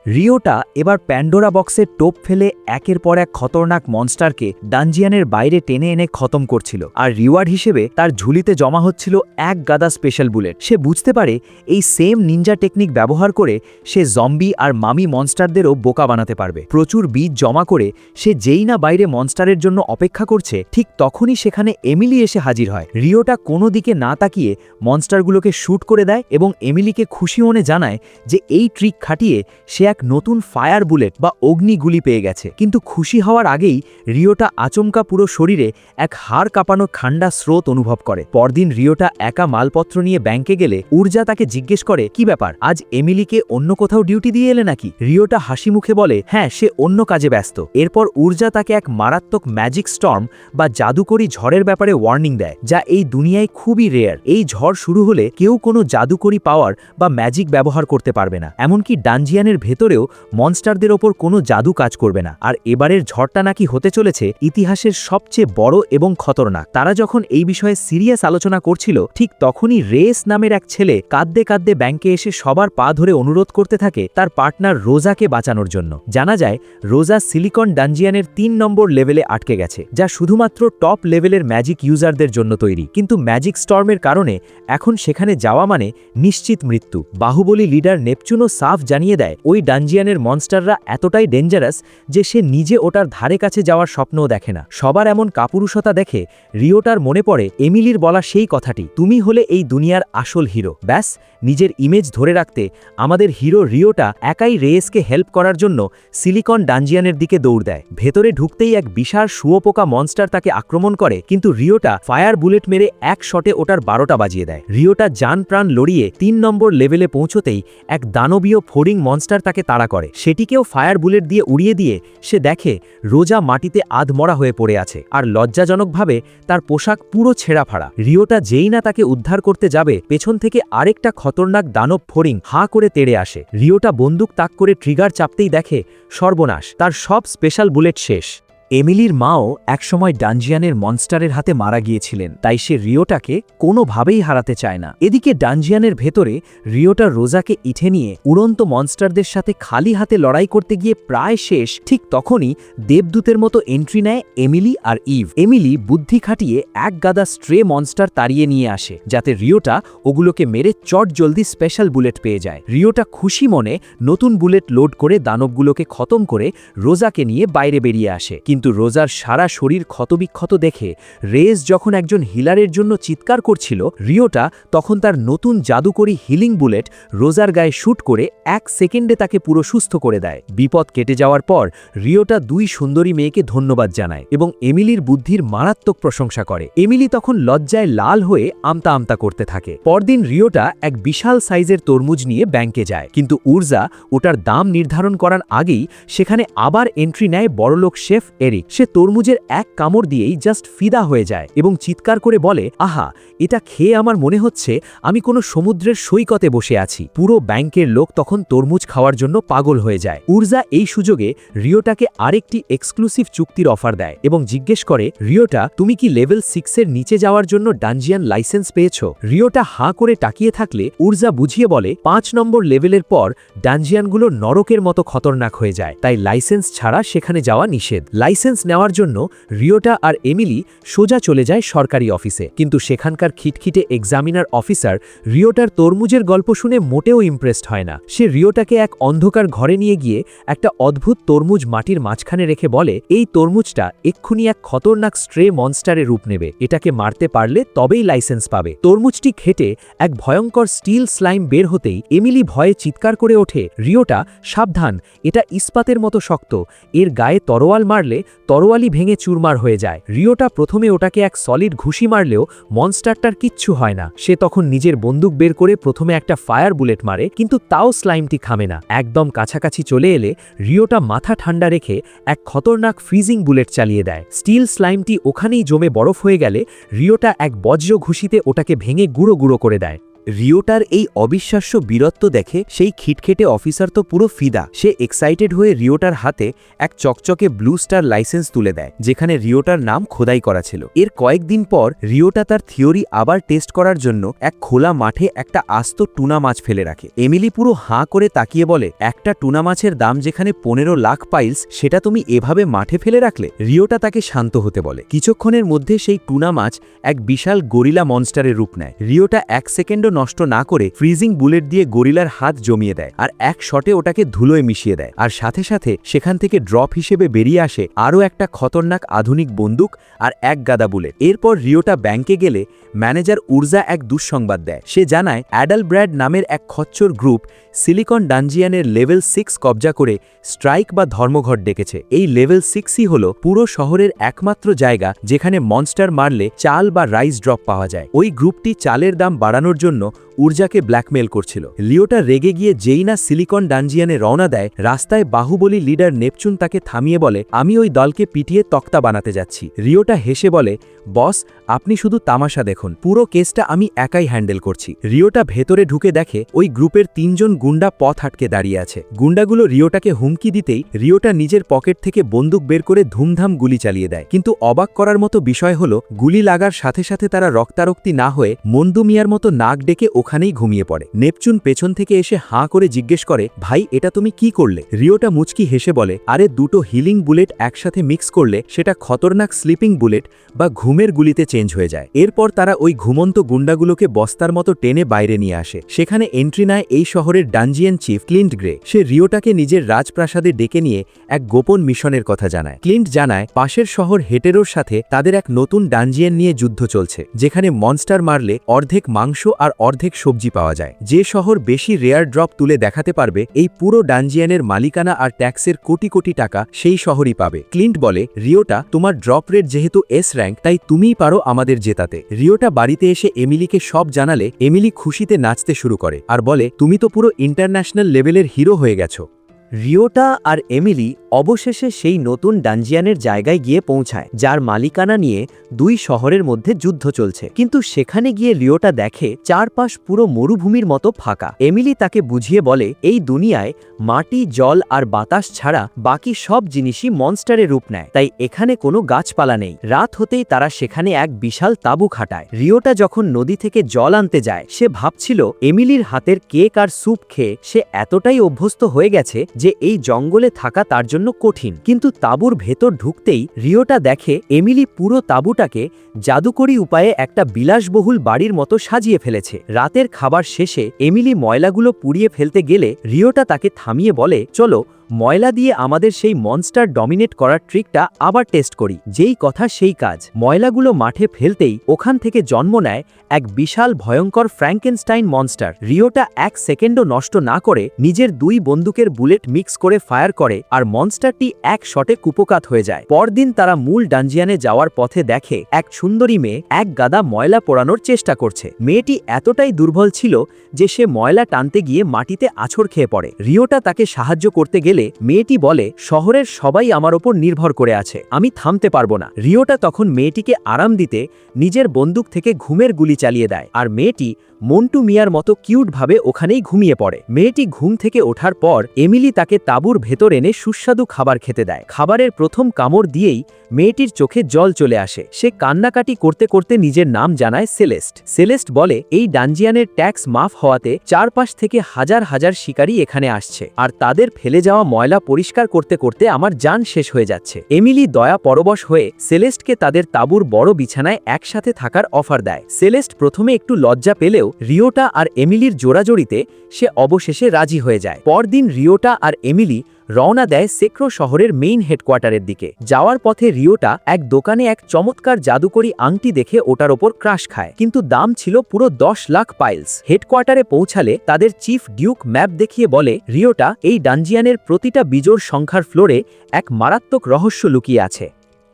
রিওটা এবার প্যান্ডোরা বক্সের টোপ ফেলে একের পর এক খতরনাক মনস্টারকে ডানজিয়ানের বাইরে টেনে এনে খতম করছিল, আর রিওয়ার্ড হিসেবে তার ঝুলিতে জমা হচ্ছিল এক গাদা স্পেশাল বুলেট। সে বুঝতে পারে এই সেম নিনজা টেকনিক ব্যবহার করে সে জম্বি আর মামি মনস্টারদেরও বোকা বানাতে পারবে। প্রচুর বীজ জমা করে সে যেই না বাইরে মনস্টারের জন্য অপেক্ষা করছে, ঠিক তখনই সেখানে এমিলি এসে হাজির হয়। রিওটা কোনো দিকে না তাকিয়ে মনস্টারগুলোকে শ্যুট করে দেয় এবং এমিলিকে খুশি মনে জানায় যে এই ট্রিক খাটিয়ে সে এক নতুন ফায়ার বুলেট বা অগ্নিগুলি পেয়ে গেছে। কিন্তু খুশি হওয়ার আগেই রিওটা আচমকা পুরো শরীরে এক হাড় কাঁপানো ঠান্ডা স্রোত অনুভব করে। পরদিন রিওটা একা মালপত্র নিয়ে ব্যাংকে গেলে উর্জা তাকে জিজ্ঞেস করে, কি ব্যাপার, আজ এমিলিকে অন্য কোথাও ডিউটি দিয়ে এলে নাকি? রিওটা হাসি মুখে বলে, হ্যাঁ, সে অন্য কাজে ব্যস্ত। এরপর উর্জা তাকে এক মারাত্মক ম্যাজিক স্টর্ম বা জাদুকরী ঝড়ের ব্যাপারে ওয়ার্নিং দেয়, যা এই দুনিয়ায় খুবই রেয়ার। এই ঝড় শুরু হলে কেউ কোনো জাদুকরী পাওয়ার বা ম্যাজিক ব্যবহার করতে পারবে না, এমনকি ডানজিয়ানের ভেতরেও মনস্টারদের ওপর কোনো জাদু কাজ করবে না। আর এবারের ঝড়টা নাকি হতে চলেছে ইতিহাসের সবচেয়ে বড় এবং খতরনাক। তারা যখন এই বিষয়ে সিরিয়াস আলোচনা করছিল, ঠিক তখনই রেস নামের এক ছেলে কাঁদতে কাঁদতে ব্যাংকে এসে সবার পা ধরে অনুরোধ করতে থাকে তার পার্টনার রোজাকে বাঁচানোর জন্য। জানা যায় রোজা সিলিকন ডানজিয়ানের 3 নম্বর লেভেলে আটকে গেছে, যা শুধুমাত্র টপ লেভেলের ম্যাজিক ইউজারদের জন্য তৈরি। কিন্তু ম্যাজিক স্টর্মের কারণে এখন সেখানে যাওয়া মানে নিশ্চিত মৃত্যু। বাহুবলী লিডার নেপচুনও সাফ জানিয়ে দেয় ওই ডানজিয়ানের মনস্টাররা এতটাই ডেঞ্জারাস যে সে নিজে ওটার ধারে কাছে যাওয়ার স্বপ্নও দেখে না। সবার এমন কাপুরুষতা দেখে রিওটার মনে পড়ে এমিলির বলা সেই কথাটি, তুমি হলে এই দুনিয়ার আসল হিরো। ব্যাস, নিজের ইমেজ ধরে রাখতে আমাদের হিরো রিওটা একাই রেসকে হেল্প করার জন্য সিলিকন ডানজিয়ানের দিকে দৌড় দেয়। ভেতরে ঢুকতেই এক বিশাল শুয়োপোকা মনস্টার তাকে আক্রমণ করে, কিন্তু রিওটা ফায়ার বুলেট মেরে এক শটে ওটার 12টা বাজিয়ে দেয়। রিওটা জান প্রাণ লড়িয়ে 3 নম্বর লেভেলে পৌঁছতেই এক দানবীয় ফোরিং মনস্টার তাকে তাড়া করে। সেটিকেও ফায়ার বুলেট দিয়ে উড়িয়ে দিয়ে সে দেখে রোজা মাটিতে আধমরা হয়ে পড়ে আছে, আর লজ্জাজনকভাবে তার পোশাক পুরো ছেঁড়া ফাড়া। রিওটা যেই না তাকে উদ্ধার করতে যাবে, পেছন থেকে আরেকটা খতরনাক দানব ফোরিং হাঁ করে তেড়ে আসে। রিওটা বন্দুক তাক করে ট্রিগার চাপতেই দেখে সর্বনাশ, তার সব স্পেশাল বুলেট শেষ। এমিলির মাও একসময় ডানজিয়ানের মনস্টারের হাতে মারা গিয়েছিলেন, তাই সে রিওটাকে কোনোভাবেই হারাতে চায় না। এদিকে ডানজিয়ানের ভেতরে রিওটা রোজাকে ইঠে নিয়ে উড়ন্ত মনস্টারদের সাথে খালি হাতে লড়াই করতে গিয়ে প্রায় শেষ। ঠিক তখনই দেবদূতের মতো এন্ট্রি নেয় এমিলি আর ইভ। এমিলি বুদ্ধি খাটিয়ে এক গাদা স্ট্রে মনস্টার তাড়িয়ে নিয়ে আসে, যাতে রিওটা ওগুলোকে মেরে চট জলদি স্পেশাল বুলেট পেয়ে যায়। রিওটা খুশি মনে নতুন বুলেট লোড করে দানবগুলোকে খতম করে রোজাকে নিয়ে বাইরে বেরিয়ে আসে। কিন্তু রোজার সারা শরীর ক্ষতবিক্ষত দেখে রেস যখন একজন হিলারের জন্য চিৎকার করছিল, রিওটা তখন তার নতুন জাদুকরী হিলিং বুলেট রোজার গায়ে শ্যুট করে 1 সেকেন্ডে তাকে পুরো সুস্থ করে দেয়। বিপদ কেটে যাওয়ার পর রিওটা 2 সুন্দরী মেয়েকে ধন্যবাদ জানায় এবং এমিলির বুদ্ধির মারাত্মক প্রশংসা করে। এমিলি তখন লজ্জায় লাল হয়ে আমতা আমতা করতে থাকে। পরদিন রিওটা এক বিশাল সাইজের তরমুজ নিয়ে ব্যাংকে যায়, কিন্তু উর্জা ওটার দাম নির্ধারণ করার আগেই সেখানে আবার এন্ট্রি নেয় বড়লোক শেফ এরিক। সে তরমুজের এক কামড় দিয়েই জাস্ট ফিদা হয়ে যায় এবং চিৎকার করে বলে, আহা, এটা খেয়ে আমার মনে হচ্ছে আমি কোনো সমুদ্রের সৈকতে বসে আছি। পুরো ব্যাংকের লোক তখন তরমুজ খাওয়ার জন্য পাগল হয়ে যায়। উর্জা এই সুযোগে রিওটাকে আরেকটি এক্সক্লুসিভ চুক্তির অফার দেয় এবং জিজ্ঞেস করে, রিওটা, তুমি কি লেভেল 6-এর নিচে যাওয়ার জন্য ডানজিয়ান লাইসেন্স পেয়েছো? রিওটা হাঁ করে তাকিয়ে থাকলে উর্জা বুঝিয়ে বলে, 5 নম্বর লেভেলের পর ডানজিয়ানগুলো নরকের মতো খতরনাক হয়ে যায়, তাই লাইসেন্স ছাড়া সেখানে যাওয়া নিষেধ। লাইসেন্স নেওয়ার জন্য রিওটা আর এমিলি সোজা চলে যায় সরকারি অফিসে, কিন্তু সেখানকার খিটখিটে এক্সামিনার অফিসার রিওটার তরমুজের গল্প শুনে মোটেও ইমপ্রেসড হয় না। সে রিওটাকে এক অন্ধকার ঘরে নিয়ে গিয়ে একটা অদ্ভুত তরমুজ মাটির মাঝখানে রেখে বলে, এই তরমুজটা এক্ষুনি এক খতরনাক স্ট্রে মনস্টারে রূপ নেবে, এটাকে মারতে পারলে তবেই লাইসেন্স পাবে। তরমুজটি খেটে এক ভয়ঙ্কর স্টিল স্লাইম বের হতেই এমিলি ভয়ে চিৎকার করে ওঠে, রিওটা, সাবধান, এটা ইস্পাতের মতো শক্ত, এর গায়ে তরোয়াল মারলে তরোয়ালি ভেঙে চুরমার হয়ে যায়। রিওটা প্রথমে ওটাকে এক সলিড ঘুষি মারলেও মনস্টারটার কিচ্ছু হয় না। সে তখন নিজের বন্দুক বের করে প্রথমে একটা ফায়ার বুলেট মারে, কিন্তু তাও স্লাইমটি থামে না। একদম কাছাকাছি চলে এলে রিওটা মাথা ঠান্ডা রেখে এক খতরনাক ফ্রিজিং বুলেট চালিয়ে দেয়। স্টিল স্লাইমটি ওখানেই জমে বরফ হয়ে গেলে রিওটা এক বজ্র ঘুষিতে ওটাকে ভেঙে গুঁড়ো গুঁড়ো করে দেয়। রিওটার এই অবিশ্বাস্য বীরত্ব দেখে সেই খিটখেটে অফিসার তো পুরো ফিদা। সে এক্সাইটেড হয়ে রিওটার হাতে এক চকচকে ব্লু স্টার লাইসেন্স তুলে দেয়, যেখানে রিওটার নাম খোদাই করা ছিল। এর কয়েকদিন পর রিওটা তার থিওরি আবার টেস্ট করার জন্য এক খোলা মাঠে একটা আস্ত টুনা মাছ ফেলে রাখে। এমিলি পুরো হাঁ করে তাকিয়ে বলে, একটা টুনা মাছের দাম যেখানে 15 লাখ পাইলস, সেটা তুমি এভাবে মাঠে ফেলে রাখলে? রিওটা তাকে শান্ত হতে বলে। কিছুক্ষণের মধ্যে সেই টুনা মাছ এক বিশাল গরিলা মনস্টারের রূপ নেয়। রিওটা এক সেকেন্ডও নষ্ট না করে ফ্রিজিং বুলেট দিয়ে গরিলার হাত জমিয়ে দেয় আর এক শটে ওটাকে ধুলোয় মিশিয়ে দেয়। আর সাথে সাথে সেখান থেকে ড্রপ হিসেবে বেরিয়ে আসে আরও একটা খতরনাক আধুনিক বন্দুক আর এক গাদা বুলেট। এরপর রিওটা ব্যাংকে গেলে ম্যানেজার উর্জা এক দুঃসংবাদ দেয়। সে জানায় অ্যাডালব্র্যাড নামের এক খচ্চর গ্রুপ সিলিকন ডানজিয়ানের লেভেল 6 কবজা করে স্ট্রাইক বা ধর্মঘট ডেকেছে। এই লেভেল 6ই হল পুরো শহরের একমাত্র জায়গা যেখানে মনস্টার মারলে চাল বা রাইস ড্রপ পাওয়া যায়। ওই গ্রুপটি চালের দাম বাড়ানোর জন্য উর্জাকে ব্ল্যাকমেল করছিল। লিওটা রেগে গিয়ে যেই না সিলিকন ডানজিয়ানে রওনা দেয়, রাস্তায় বাহুবলী লিডার নেপচুন তাকে থামিয়ে বলে, আমি ওই দলকে পিটিয়ে তক্তা বানাতে যাচ্ছি। রিওটা হেসে বলে, বস, আপনি শুধু তামাশা দেখুন, পুরো কেসটা আমি একাই হ্যান্ডেল করছি। রিওটা ভেতরে ঢুকে দেখে ওই গ্রুপের 3 জন গুন্ডা পথ আটকে দাঁড়িয়ে আছে। গুন্ডাগুলো রিওটাকে হুমকি দিতেই রিওটা নিজের পকেট থেকে বন্দুক বের করে ধুমধাম গুলি চালিয়ে দেয়। কিন্তু অবাক করার মতো বিষয় হলো, গুলি লাগার সাথে সাথে তারা রক্তারক্তি না হয়ে মন্দু মিয়ার মতো নাক ডেকে ওখানেই ঘুমিয়ে পড়ে। নেপচুন পেছন থেকে এসে হাঁ করে জিজ্ঞেস করে, ভাই, এটা তুমি কি করলে? রিওটা মুচকি হেসে বলে, আরে দুটো হিলিং বুলেট একসাথে মিক্স করলে সেটা খতরনাক স্লিপিং বুলেট বা ঘুমের গুলিতে চেঞ্জ হয়ে যায়। এরপর তারা ওই ঘুমন্ত গুন্ডাগুলোকে বস্তার মতো টেনে বাইরে নিয়ে আসে। সেখানে এন্ট্রি নেয় এই শহরের ডানজিয়ান চিফ ক্লিন্ট গ্রে। সে রিওটাকে নিজের রাজপ্রাসাদে ডেকে নিয়ে এক গোপন মিশনের কথা জানায়। ক্লিন্ট জানায় পাশের শহর হেটেরোর সাথে তাদের এক নতুন ডানজিয়ান নিয়ে যুদ্ধ চলছে, যেখানে মনস্টার মারলে অর্ধেক মাংস আর অর্ধেক সবজি পাওয়া যায়। যে শহর বেশি রেয়ার ড্রপ তুলে দেখাতে পারবে এই পুরো ডানজিয়ানের মালিকানা আর ট্যাক্সের কোটি কোটি টাকা সেই শহরই পাবে। ক্লিন্ট বলে, রিওটা, তোমার ড্রপ রেট যেহেতু এস র্যাঙ্ক, তাই তুমিই পারো আমাদের জেতাতে। রিওটা বাড়িতে এসে এমিলিকে সব জানালে এমিলি খুশিতে নাচতে শুরু করে আর বলে, তুমি তো পুরো ইন্টারন্যাশনাল লেভেলের হিরো হয়ে গেছো। রিওটা আর এমিলি অবশেষে সেই নতুন ডানজিয়ানের জায়গায় গিয়ে পৌঁছায়, যার মালিকানা নিয়ে দুই শহরের মধ্যে যুদ্ধ চলছে। কিন্তু সেখানে গিয়ে রিওটা দেখে চারপাশ পুরো মরুভূমির মতো ফাঁকা। এমিলি তাকে বুঝিয়ে বলে, এই দুনিয়ায় মাটি, জল আর বাতাস ছাড়া বাকি সব জিনিসই মনস্টারের রূপ নেয়, তাই এখানে কোনো গাছপালা নেই। রাত হতেই তারা সেখানে এক বিশাল তাঁবু খাটায়। রিওটা যখন নদী থেকে জল আনতে যায়, সে ভাবছিল এমিলির হাতের কেক আর স্যুপ খেয়ে সে এতটাই অভ্যস্ত হয়ে গেছে যে এই জঙ্গলে থাকা তার জন্য কঠিন। কিন্তু তাঁবুর ভেতর ঢুকতেই রিওটা দেখে এমিলি পুরো তাঁবুটাকে জাদুকরী উপায়ে একটা বিলাসবহুল বাড়ির মতো সাজিয়ে ফেলেছে। রাতের খাবার শেষে এমিলি ময়লাগুলো পুড়িয়ে ফেলতে গেলে রিওটা তাকে থামিয়ে বলে, চলো ময়লা দিয়ে আমাদের সেই মনস্টার ডমিনেট করার ট্রিকটা আবার টেস্ট করি। যেই কথা সেই কাজ। ময়লাগুলো মাঠে ফেলতেই ওখান থেকে জন্ম নেয় এক বিশাল ভয়ঙ্কর ফ্র্যাঙ্কেনস্টাইন মনস্টার। রিওটা এক সেকেন্ডও নষ্ট না করে নিজের 2 বন্দুকের বুলেট মিক্স করে ফায়ার করে আর মনস্টারটি এক শটে কুপোকাত হয়ে যায়। পরদিন তারা মূল ডানজিয়ানে যাওয়ার পথে দেখে এক সুন্দরী মেয়ে এক গাদা ময়লা পোড়ানোর চেষ্টা করছে। মেয়েটি এতটাই দুর্বল ছিল যে সে ময়লা টানতে গিয়ে মাটিতে আছড় খেয়ে পড়ে। রিওটা তাকে সাহায্য করতে গেলে মেয়েটি বলে, শহরের সবাই আমার ওপর নির্ভর করে আছে, আমি থামতে পারবো না। রিওটা তখন মেয়েটিকে আরাম দিতে নিজের বন্দুক থেকে ঘুমের গুলি চালিয়ে দেয় আর মেয়েটি মন্টু মিয়ার মতো কিউটভাবে ওখানেই ঘুমিয়ে পড়ে। মেয়েটি ঘুম থেকে ওঠার পর এমিলি তাকে তাঁবুর ভেতর এনে সুস্বাদু খাবার খেতে দেয়। খাবারের প্রথম কামড় দিয়েই মেয়েটির চোখে জল চলে আসে। সে কান্নাকাটি করতে করতে নিজের নাম জানায় সেলেস্ট। সেলেস্ট বলে, এই ডানজিয়ানের ট্যাক্স মাফ হওয়াতে চারপাশ থেকে হাজার হাজার শিকারী এখানে আসছে আর তাদের ফেলে যাওয়া ময়লা পরিষ্কার করতে করতে আমার জান শেষ হয়ে যাচ্ছে। এমিলি দয়া পরবশ হয়ে সেলেস্টকে তাদের তাঁবুর বড় বিছানায় একসাথে থাকার অফার দেয়। সেলেস্ট প্রথমে একটু লজ্জা পেলেও রিওটা আর এমিলির জোড়াজড়িতে সে অবশেষে রাজি হয়ে যায়। পরদিন রিওটা আর এমিলি রওনা দেয় সেক্রো শহরের মেইন হেডকোয়ার্টারের দিকে। যাওয়ার পথে রিওটা এক দোকানে এক চমৎকার জাদুকরি আংটি দেখে ওটার ওপর ক্রাশ খায়, কিন্তু দাম ছিল পুরো 10 লাখ পাইলস। হেডকোয়ার্টারে পৌঁছালে তাদের চিফ ডিউক ম্যাপ দেখিয়ে বলে, রিওটা, এই ডানজিয়ানের প্রতিটা বিজোড় সংখ্যার ফ্লোরে এক মারাত্মক রহস্য লুকিয়ে আছে।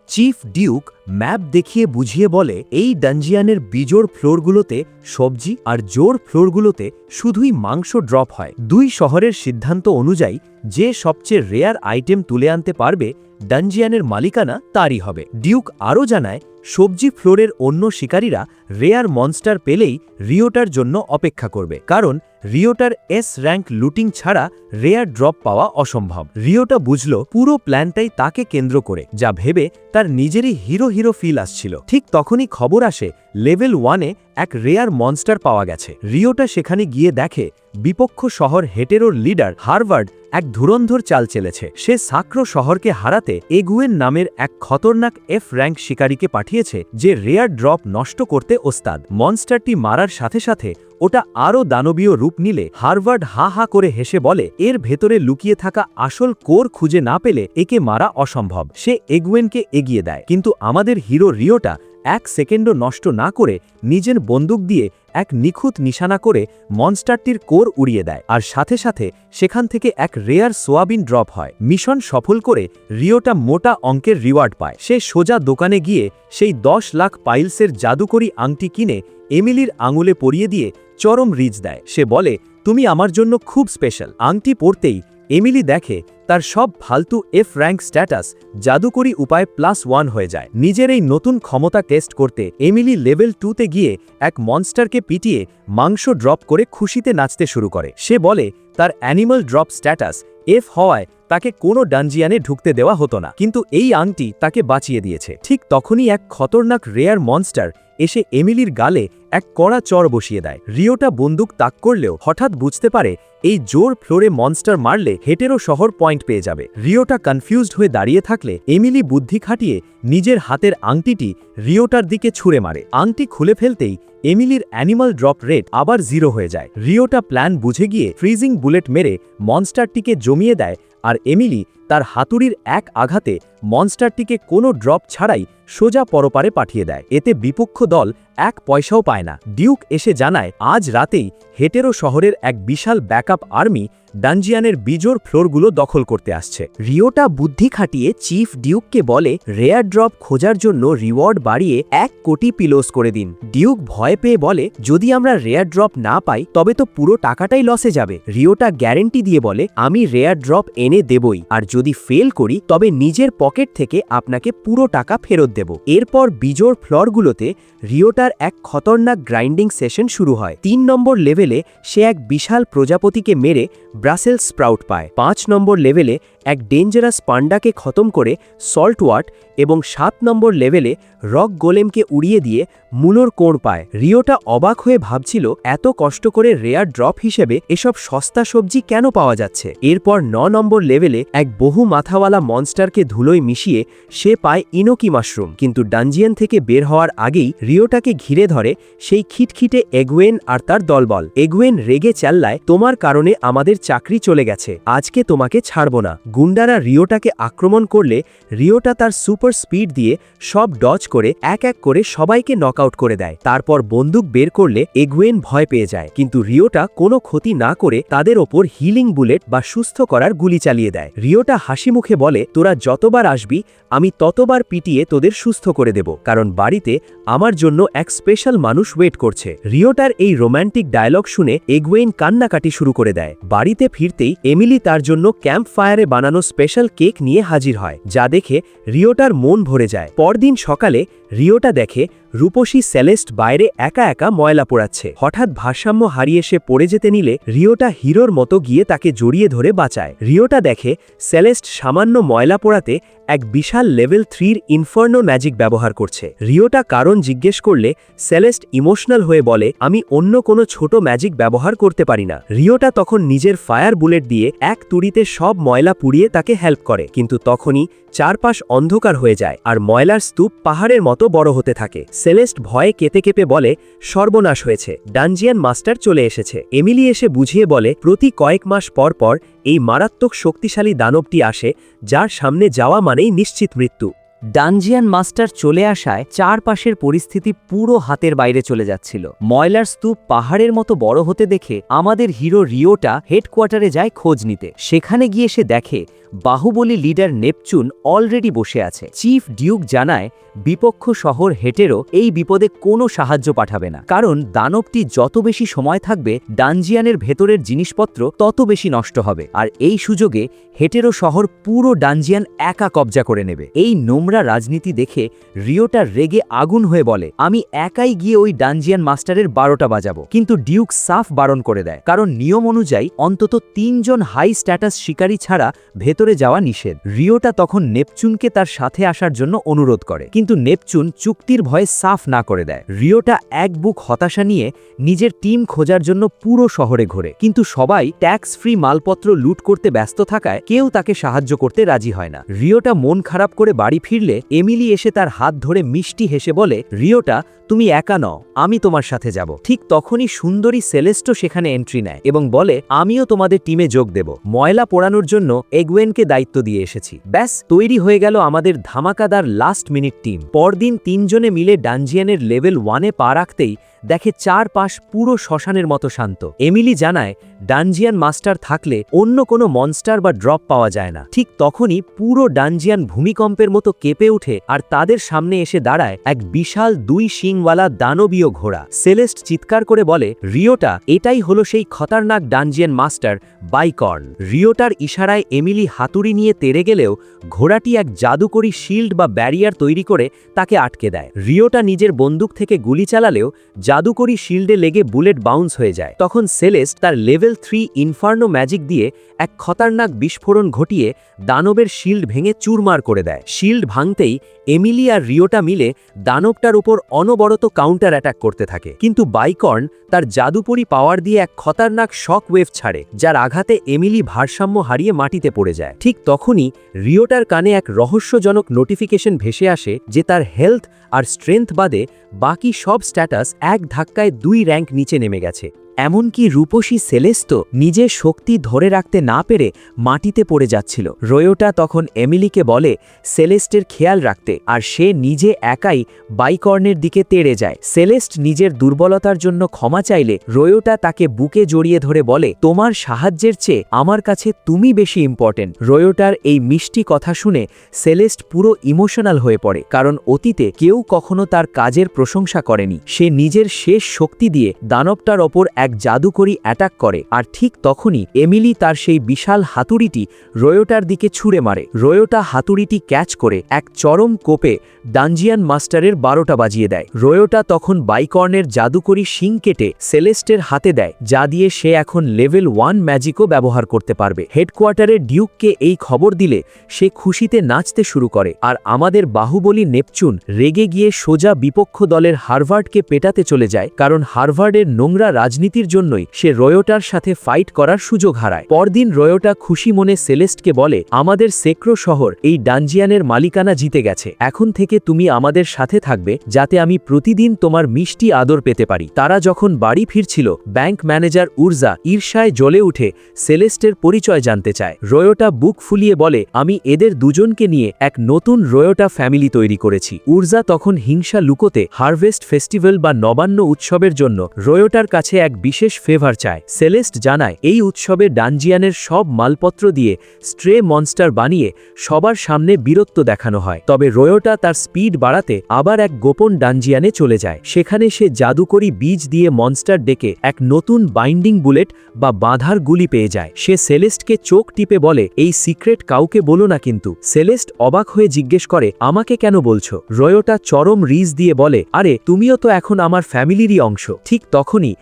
চিফ ডিউক ম্যাপ দেখিয়ে বুঝিয়ে বলে, এই ডানজিয়ানের বিজোড় ফ্লোরগুলোতে সবজি আর জোর ফ্লোরগুলোতে শুধুই মাংস ড্রপ হয়। দুই শহরের সিদ্ধান্ত অনুযায়ী যে সবচেয়ে রেয়ার আইটেম তুলে আনতে পারবে ডানজিয়ানের মালিকানা তারই হবে। ডিউক আরও জানায়, সবজি ফ্লোরের অন্য শিকারীরা রেয়ার মনস্টার পেলেই রিওটার জন্য অপেক্ষা করবে, কারণ রিওটার এস র্যাঙ্ক লুটিং ছাড়া রেয়ার ড্রপ পাওয়া অসম্ভব। রিওটা বুঝল পুরো প্ল্যানটাই তাকে কেন্দ্র করে, যা ভেবে তার নিজেরই হিরো হিরো ফিল আসছিল। ঠিক তখনই খবর আসে লেভেল 1-এ এক রেয়ার মনস্টার পাওয়া গেছে। রিওটা সেখানে গিয়ে দেখে বিপক্ষ শহর হেটেরোর লিডার হারভার্ড এক ধুরন্ধর চাল চেলেছে। সে সাক্রো শহরকে হারাতে এগুয়েন নামের এক খতরনাক এফ র্যাঙ্ক শিকারীকে পাঠিয়েছে, যে রেয়ার ড্রপ নষ্ট করতে ওস্তাদ। মনস্টারটি মারার সাথে সাথে ওটা আরও দানবীয় রূপ নিলে হারভার্ড হা হা করে হেসে বলে, এর ভেতরে লুকিয়ে থাকা আসল কোর খুঁজে না পেলে একে মারা অসম্ভব। সে এগুয়েনকে এগিয়ে দেয়, কিন্তু আমাদের হিরো রিওটা এক সেকেন্ডও নষ্ট না করে নিজের বন্দুক দিয়ে এক নিখুঁত নিশানা করে মনস্টারটির কোর উড়িয়ে দেয়, আর সাথে সাথে সেখান থেকে এক রেয়ার সোয়াবিন ড্রপ হয়। মিশন সফল করে রিওটা মোটা অঙ্কের রিওয়ার্ড পায়। সে সোজা দোকানে গিয়ে সেই 10 লাখ পাইলসের জাদুকরি আংটি কিনে এমিলির আঙুলে পরিয়ে দিয়ে চরম রিচ দেয়। সে বলে, তুমি আমার জন্য খুব স্পেশাল। আংটি পরতেই এমিলি দেখে তার সব ফালতু এফ র্যাঙ্ক স্ট্যাটাস জাদুকরি উপায় +1 হয়ে যায়। নিজের এই নতুন ক্ষমতা টেস্ট করতে এমিলি লেভেল 2-তে গিয়ে এক মনস্টারকে পিটিয়ে মাংস ড্রপ করে খুশিতে নাচতে শুরু করে। সে বলে তার অ্যানিমাল ড্রপ স্ট্যাটাস এফ হওয়ায় তাকে কোনো ডানজিয়ানে ঢুকতে দেওয়া হতো না, কিন্তু এই আংটি তাকে বাঁচিয়ে দিয়েছে। ঠিক তখনই এক খতরনাক রেয়ার মনস্টার এসে এমিলির গালে এক কড়া চড় বসিয়ে দেয়। রিওটা বন্দুক তাক করলেও হঠাৎ বুঝতে পারে এই জোর ফ্লোরে মনস্টার মারলে হেটেরো শহর পয়েন্ট পেয়ে যাবে। রিওটা কনফিউজড হয়ে দাঁড়িয়ে থাকলে এমিলি বুদ্ধি খাটিয়ে নিজের হাতের আংটিটি রিওটার দিকে ছুঁড়ে মারে। আংটি খুলে ফেলতেই এমিলির অ্যানিমাল ড্রপ রেট আবার 0 হয়ে যায়। রিওটা প্ল্যান বুঝে গিয়ে ফ্রিজিং বুলেট মেরে মনস্টারটিকে জমিয়ে দেয়, আর এমিলি তার হাতুড়ির এক আঘাতে মনস্টারটিকে কোনো ড্রপ ছাড়াই সোজা পরপারে পাঠিয়ে দেয়। এতে বিপক্ষ দল এক পয়সাও পায় না। ডিউক এসে জানায় আজ রাতেই হেটেরো শহরের এক বিশাল ব্যাকআপ আর্মি ডানজিয়ানের বিজোড় ফ্লোরগুলো দখল করতে আসছে। রিওটা বুদ্ধি খাটিয়ে চিফ ডিউককে বলে, রেয়ার ড্রপ খোঁজার জন্য রিওয়ার্ড বাড়িয়ে 1 কোটি পিলোস করে দিন। ডিউক ভয় পেয়ে বলে, যদি আমরা রেয়ার ড্রপ না পাই তবে তো পুরো টাকাটাই লসে যাবে। রিওটা গ্যারেন্টি দিয়ে বলে, আমি রেয়ার ড্রপ এনে দেবই, আর যদি ফেল করি তবে নিজের পকেট থেকে আপনাকে পুরো টাকা ফেরত দেব। এরপর বিজোড় ফ্লোরগুলোতে রিওটার এক খতরনাক গ্রাইন্ডিং সেশন শুরু হয়। 3 নম্বর লেভেলে সে এক বিশাল প্রজাপতিকে মেরে ব্রাসেলস স্প্রাউট পায়। 5 নম্বর লেভেলে এক ডেঞ্জারাস পান্ডাকে খতম করে সল্ট ওয়াট, এবং 7 নম্বর লেভেলে রক গোলেমকে উড়িয়ে দিয়ে মুলোর কোড় পায়। রিওটা অবাক হয়ে ভাবছিল এত কষ্ট করে রেয়ার ড্রপ হিসেবে এসব সস্তা সবজি কেন পাওয়া যাচ্ছে। এরপর 9 নম্বর লেভেলে এক বহু মাথাওয়ালা মনস্টারকে ধুলোয় মিশিয়ে সে পায় ইনোকি মাশরুম, কিন্তু ডানজিয়ান থেকে বের হওয়ার আগেই রিওটাকে ঘিরে ধরে সেই খিটখিটে এগুয়েন আর তার দলবল। এগুয়েন রেগে চাল্লায়, তোমার কারণে আমাদের চাকরি চলে গেছে, আজকে তোমাকে ছাড়ব না। গুন্ডারা রিওটাকে আক্রমণ করলে রিওটা তার সুপার স্পিড দিয়ে সব ডজ করে এক এক করে সবাইকে নকআউট করে দেয়। তারপর বন্দুক বের করলে এগুয়েন ভয় পেয়ে যায়, কিন্তু রিওটা কোনো ক্ষতি না করে তাদের ওপর হিলিং বুলেট বা সুস্থ করার গুলি চালিয়ে দেয়। রিওটা হাসি মুখে বলে, তোরা যতবার আসবি আমি ততবার পিটিয়ে তোদের সুস্থ করে দেব, কারণ বাড়িতে আমার জন্য এক স্পেশাল মানুষ ওয়েট করছে। রিওটার এই রোম্যান্টিক ডায়লগ শুনে এগুয়েন কান্নাকাটি শুরু করে দেয়। বাড়িতে ফিরতেই এমিলি তার জন্য ক্যাম্প ফায়ারে বানানো স্পেশাল কেক নিয়ে হাজির হয়, যা দেখে রিওটার মন ভরে যায়। পরদিন সকালে রিওটা দেখে রূপসী সেলেস্ট বাইরে একা একা ময়লা পোড়াচ্ছে। হঠাৎ ভারসাম্য হারিয়ে সে পড়ে যেতে নিলে রিওটা হিরোর মতো গিয়ে তাকে জড়িয়ে ধরে বাঁচায়। রিওটা দেখে সেলেস্ট সামান্য ময়লা পোড়াতে এক বিশাল লেভেল 3-র ইনফার্নো ম্যাজিক ব্যবহার করছে। রিওটা কারণ জিজ্ঞেস করলে সেলেস্ট ইমোশনাল হয়ে বলে, আমি অন্য কোনো ছোট ম্যাজিক ব্যবহার করতে পারি না। রিওটা তখন নিজের ফায়ার বুলেট দিয়ে এক তুড়িতে সব ময়লা পুড়িয়ে তাকে হেল্প করে, কিন্তু তখনই চারপাশ অন্ধকার হয়ে যায় আর ময়লার স্তূপ পাহাড়ের মতো বড় হতে থাকে। সেলেস্ট ভয়ে কেঁপে কেঁপে বলে, সর্বনাশ হয়েছে, ডানজিয়ান মাস্টার চলে এসেছে। এমিলি এসে বুঝিয়ে বলে, প্রতি কয়েক মাস পর পর এই মারাত্মক শক্তিশালী দানবটি আসে, যার সামনে যাওয়া মানেই নিশ্চিত মৃত্যু। ডানজিয়ান মাস্টার চলে আসায় চারপাশের পরিস্থিতি পুরো হাতের বাইরে চলে যাচ্ছিল। ময়লার স্তূপ পাহাড়ের মতো বড় হতে দেখে আমাদের হিরো রিওটা হেডকোয়ার্টারে যায় খোঁজ নিতে। সেখানে গিয়ে সে দেখে বাহুবলী লিডার নেপচুন অলরেডি বসে আছে। চিফ ডিউক জানায় বিপক্ষ শহর হেটেরও এই বিপদে কোনো সাহায্য পাঠাবে না, কারণ দানবটি যত বেশি সময় থাকবে ডানজিয়ানের ভেতরের জিনিসপত্র তত বেশি নষ্ট হবে, আর এই সুযোগে হেটেরো শহর পুরো ডানজিয়ান একা কবজা করে নেবে। এই নোংরা রাজনীতি দেখে রিওটা রেগে আগুন হয়ে বলে, আমি একাই গিয়ে ওই ডানজিয়ান মাস্টারের 12টা বাজাবো। কিন্তু ডিউক সাফ বারণ করে দেয়, কারণ নিয়ম অনুযায়ী অন্তত 3 জন হাই স্ট্যাটাস শিকারী ছাড়া ভেতরে যাওয়া নিষেধ। রিওটা তখন নেপচুনকে তার সাথে আসার জন্য অনুরোধ করে, কিন্তু নেপচুন চুক্তির ভয়ে সাফ না করে দেয়। রিওটা এক বুক হতাশা নিয়ে নিজের টিম খোঁজার জন্য পুরো শহরে ঘোরে, কিন্তু সবাই ট্যাক্স ফ্রি মালপত্র লুট করতে ব্যস্ত থাকায় কেউ তাকে সাহায্য করতে রাজি হয় না। রিওটা মন খারাপ করে বাড়ি ফিরলে এমিলি এসে তার হাত ধরে মিষ্টি হেসে বলে, রিওটা তুমি একা নও, আমি তোমার সাথে যাব। ঠিক তখনই সুন্দরী সেলেস্টো সেখানে এন্ট্রি নেয় এবং বলে, আমিও তোমাদের টিমে যোগ দেব। ময়লা পোড়ানোর জন্য এগুয়েনকে দায়িত্ব দিয়ে এসেছি। ব্যাস তৈরি হয়ে গেল আমাদের ধামাকাদার লাস্ট মিনিট টিম। পরদিন 3 জনে মিলে ডানজিয়ানের লেভেল 1-এ পা রাখতেই দেখে চারপাশ পুরো শ্মশানের মতো শান্ত। এমিলি জানায়, ডানজিয়ান মাস্টার থাকলে অন্য কোনো মনস্টার বা ড্রপ পাওয়া যায় না। ঠিক তখনই পুরো ডানজিয়ান ভূমিকম্পের মতো কেঁপে ওঠে, আর তাদের সামনে এসে দাঁড়ায় এক বিশাল 2 শিংওয়ালা দানবীয় ঘোড়া। সেলেস্ট চিৎকার করে বলে, রিওটা, এটাই হলো সেই খতরনাক ডানজিয়ান মাস্টার বাইকর্ন। রিওটার ইশারায় এমিলি হাতুড়ি নিয়ে তেড়ে গেলেও ঘোড়াটি এক জাদুকরী শিল্ড বা ব্যারিয়ার তৈরি করে তাকে আটকে দেয়। রিওটা নিজের বন্দুক থেকে গুলি চালালেও জাদুকরী শিল্ডে লেগে বুলেট বাউন্স হয়ে যায়। তখন সেলেস্ট তার লেভেল 3 ইনফার্নো ম্যাজিক দিয়ে এক খতরনাক বিস্ফোরণ ঘটিয়ে দানবের শিল্ড ভেঙে চুরমার করে দেয়। শিল্ড ভাঙতেই এমিলি আর রিওটা মিলে দানবটার উপর অনবরত কাউন্টার অ্যাটাক করতে থাকে, কিন্তু বাইকর্ন তার জাদুকরী পাওয়ার দিয়ে এক খতরনাক শক ওয়েভ ছাড়ে, যার আঘাতে এমিলি ভারসাম্য হারিয়ে মাটিতে পড়ে যায়। ঠিক তখনই রিওটার কানে এক রহস্যজনক নোটিফিকেশন ভেসে আসে যে তার হেলথ আর স্ট্রেংথ বাদে বাকি সব স্ট্যাটাস এক ধাক্কায় 2 র্যাঙ্ক নিচে নেমে গেছে। এমনকি রূপসী সেলেস্টো নিজের শক্তি ধরে রাখতে না পেরে মাটিতে পড়ে যাচ্ছিল। রয়োটা তখন এমিলিকে বলে সেলেস্টের খেয়াল রাখতে, আর সে নিজে একাই বাইকর্নের দিকে তেড়ে যায়। সেলেস্ট নিজের দুর্বলতার জন্য ক্ষমা চাইলে রয়োটা তাকে বুকে জড়িয়ে ধরে বলে, তোমার সাহায্যের চেয়ে আমার কাছে তুমি বেশি ইম্পর্টেন্ট। রয়োটার এই মিষ্টি কথা শুনে সেলেস্ট পুরো ইমোশনাল হয়ে পড়ে, কারণ অতীতে কেউ কখনো তার কাজের প্রশংসা করেনি। সে নিজের শেষ শক্তি দিয়ে দানবটার ওপর এক জাদুকরী অ্যাটাক করে, আর ঠিক তখনই এমিলি তার সেই বিশাল হাতুড়িটি রয়োটার দিকে ছুঁড়ে মারে। রয়োটা হাতুড়িটি ক্যাচ করে এক চরম কোপে ডানজিয়ান মাস্টারের 12টা বাজিয়ে দেয়। রয়োটা তখন বাইকর্নের জাদুকরী শিং কেটে সেলেস্টের হাতে দেয়, যা দিয়ে সে এখন লেভেল 1 ম্যাজিকও ব্যবহার করতে পারবে। হেডকোয়ার্টারের ডিউককে এই খবর দিলে সে খুশিতে নাচতে শুরু করে, আর আমাদের বাহুবলী নেপচুন রেগে গিয়ে সোজা বিপক্ষ দলের হার্ভার্ডকে পেটাতে চলে যায়, কারণ হার্ভার্ডের নোংরা রাজনীতির জন্যই সে রয়োটার সাথে ফাইট করার সুযোগ হারায়। পরদিন রয়োটা খুশি মনে সেলেস্টকে বলে, আমাদের সেক্রো শহর এই ডানজিয়ানের মালিকানা জিতে গেছে। এখন থেকে তুমি আমাদের সাথে থাকবে, যাতে আমি প্রতিদিন তোমার মিষ্টি আদর পেতে পারি। তারা যখন বাড়ি ফিরছিল, ব্যাংক ম্যানেজার উর্জা ঈর্ষায় জ্বলে উঠে সেলেস্টের পরিচয় জানতে চায়। রয়োটা বুক ফুলিয়ে বলে, আমি এদের দুজনকে নিয়ে এক নতুন রয়োটা ফ্যামিলি তৈরি করেছি। উর্জা তখন হিংসা লুকোতে হারভেস্ট ফেস্টিভ্যাল বা নবান্ন উৎসবের জন্য রয়োটার কাছে এক বিশেষ ফেভার চায়। সেলেস্ট জানায়, এই উৎসবে ডানজিয়ানের সব মালপত্র দিয়ে স্ট্রে মনস্টার বানিয়ে সবার সামনে বীরত্ব দেখানো হয়। তবে রয়োটা তার স্পিড বাড়াতে আবার এক গোপন ডানজিয়ানে চলে যায়। সেখানে সে জাদুকরী বীজ দিয়ে মনস্টার ডেকে এক নতুন বাইন্ডিং বুলেট বা বাঁধার গুলি পেয়ে যায়। সে সেলেস্টকে চোখ টিপে বলে, এই সিক্রেট কাউকে বলো না। কিন্তু সেলেস্ট অবাক হয়ে জিজ্ঞেস করে, আমাকে কেন বলছো? রয়োটা চরম রিজ দিয়ে বলে, আরে তুমিও তো এখন আমার ফ্যামিলিরই অংশ। ঠিক তখনই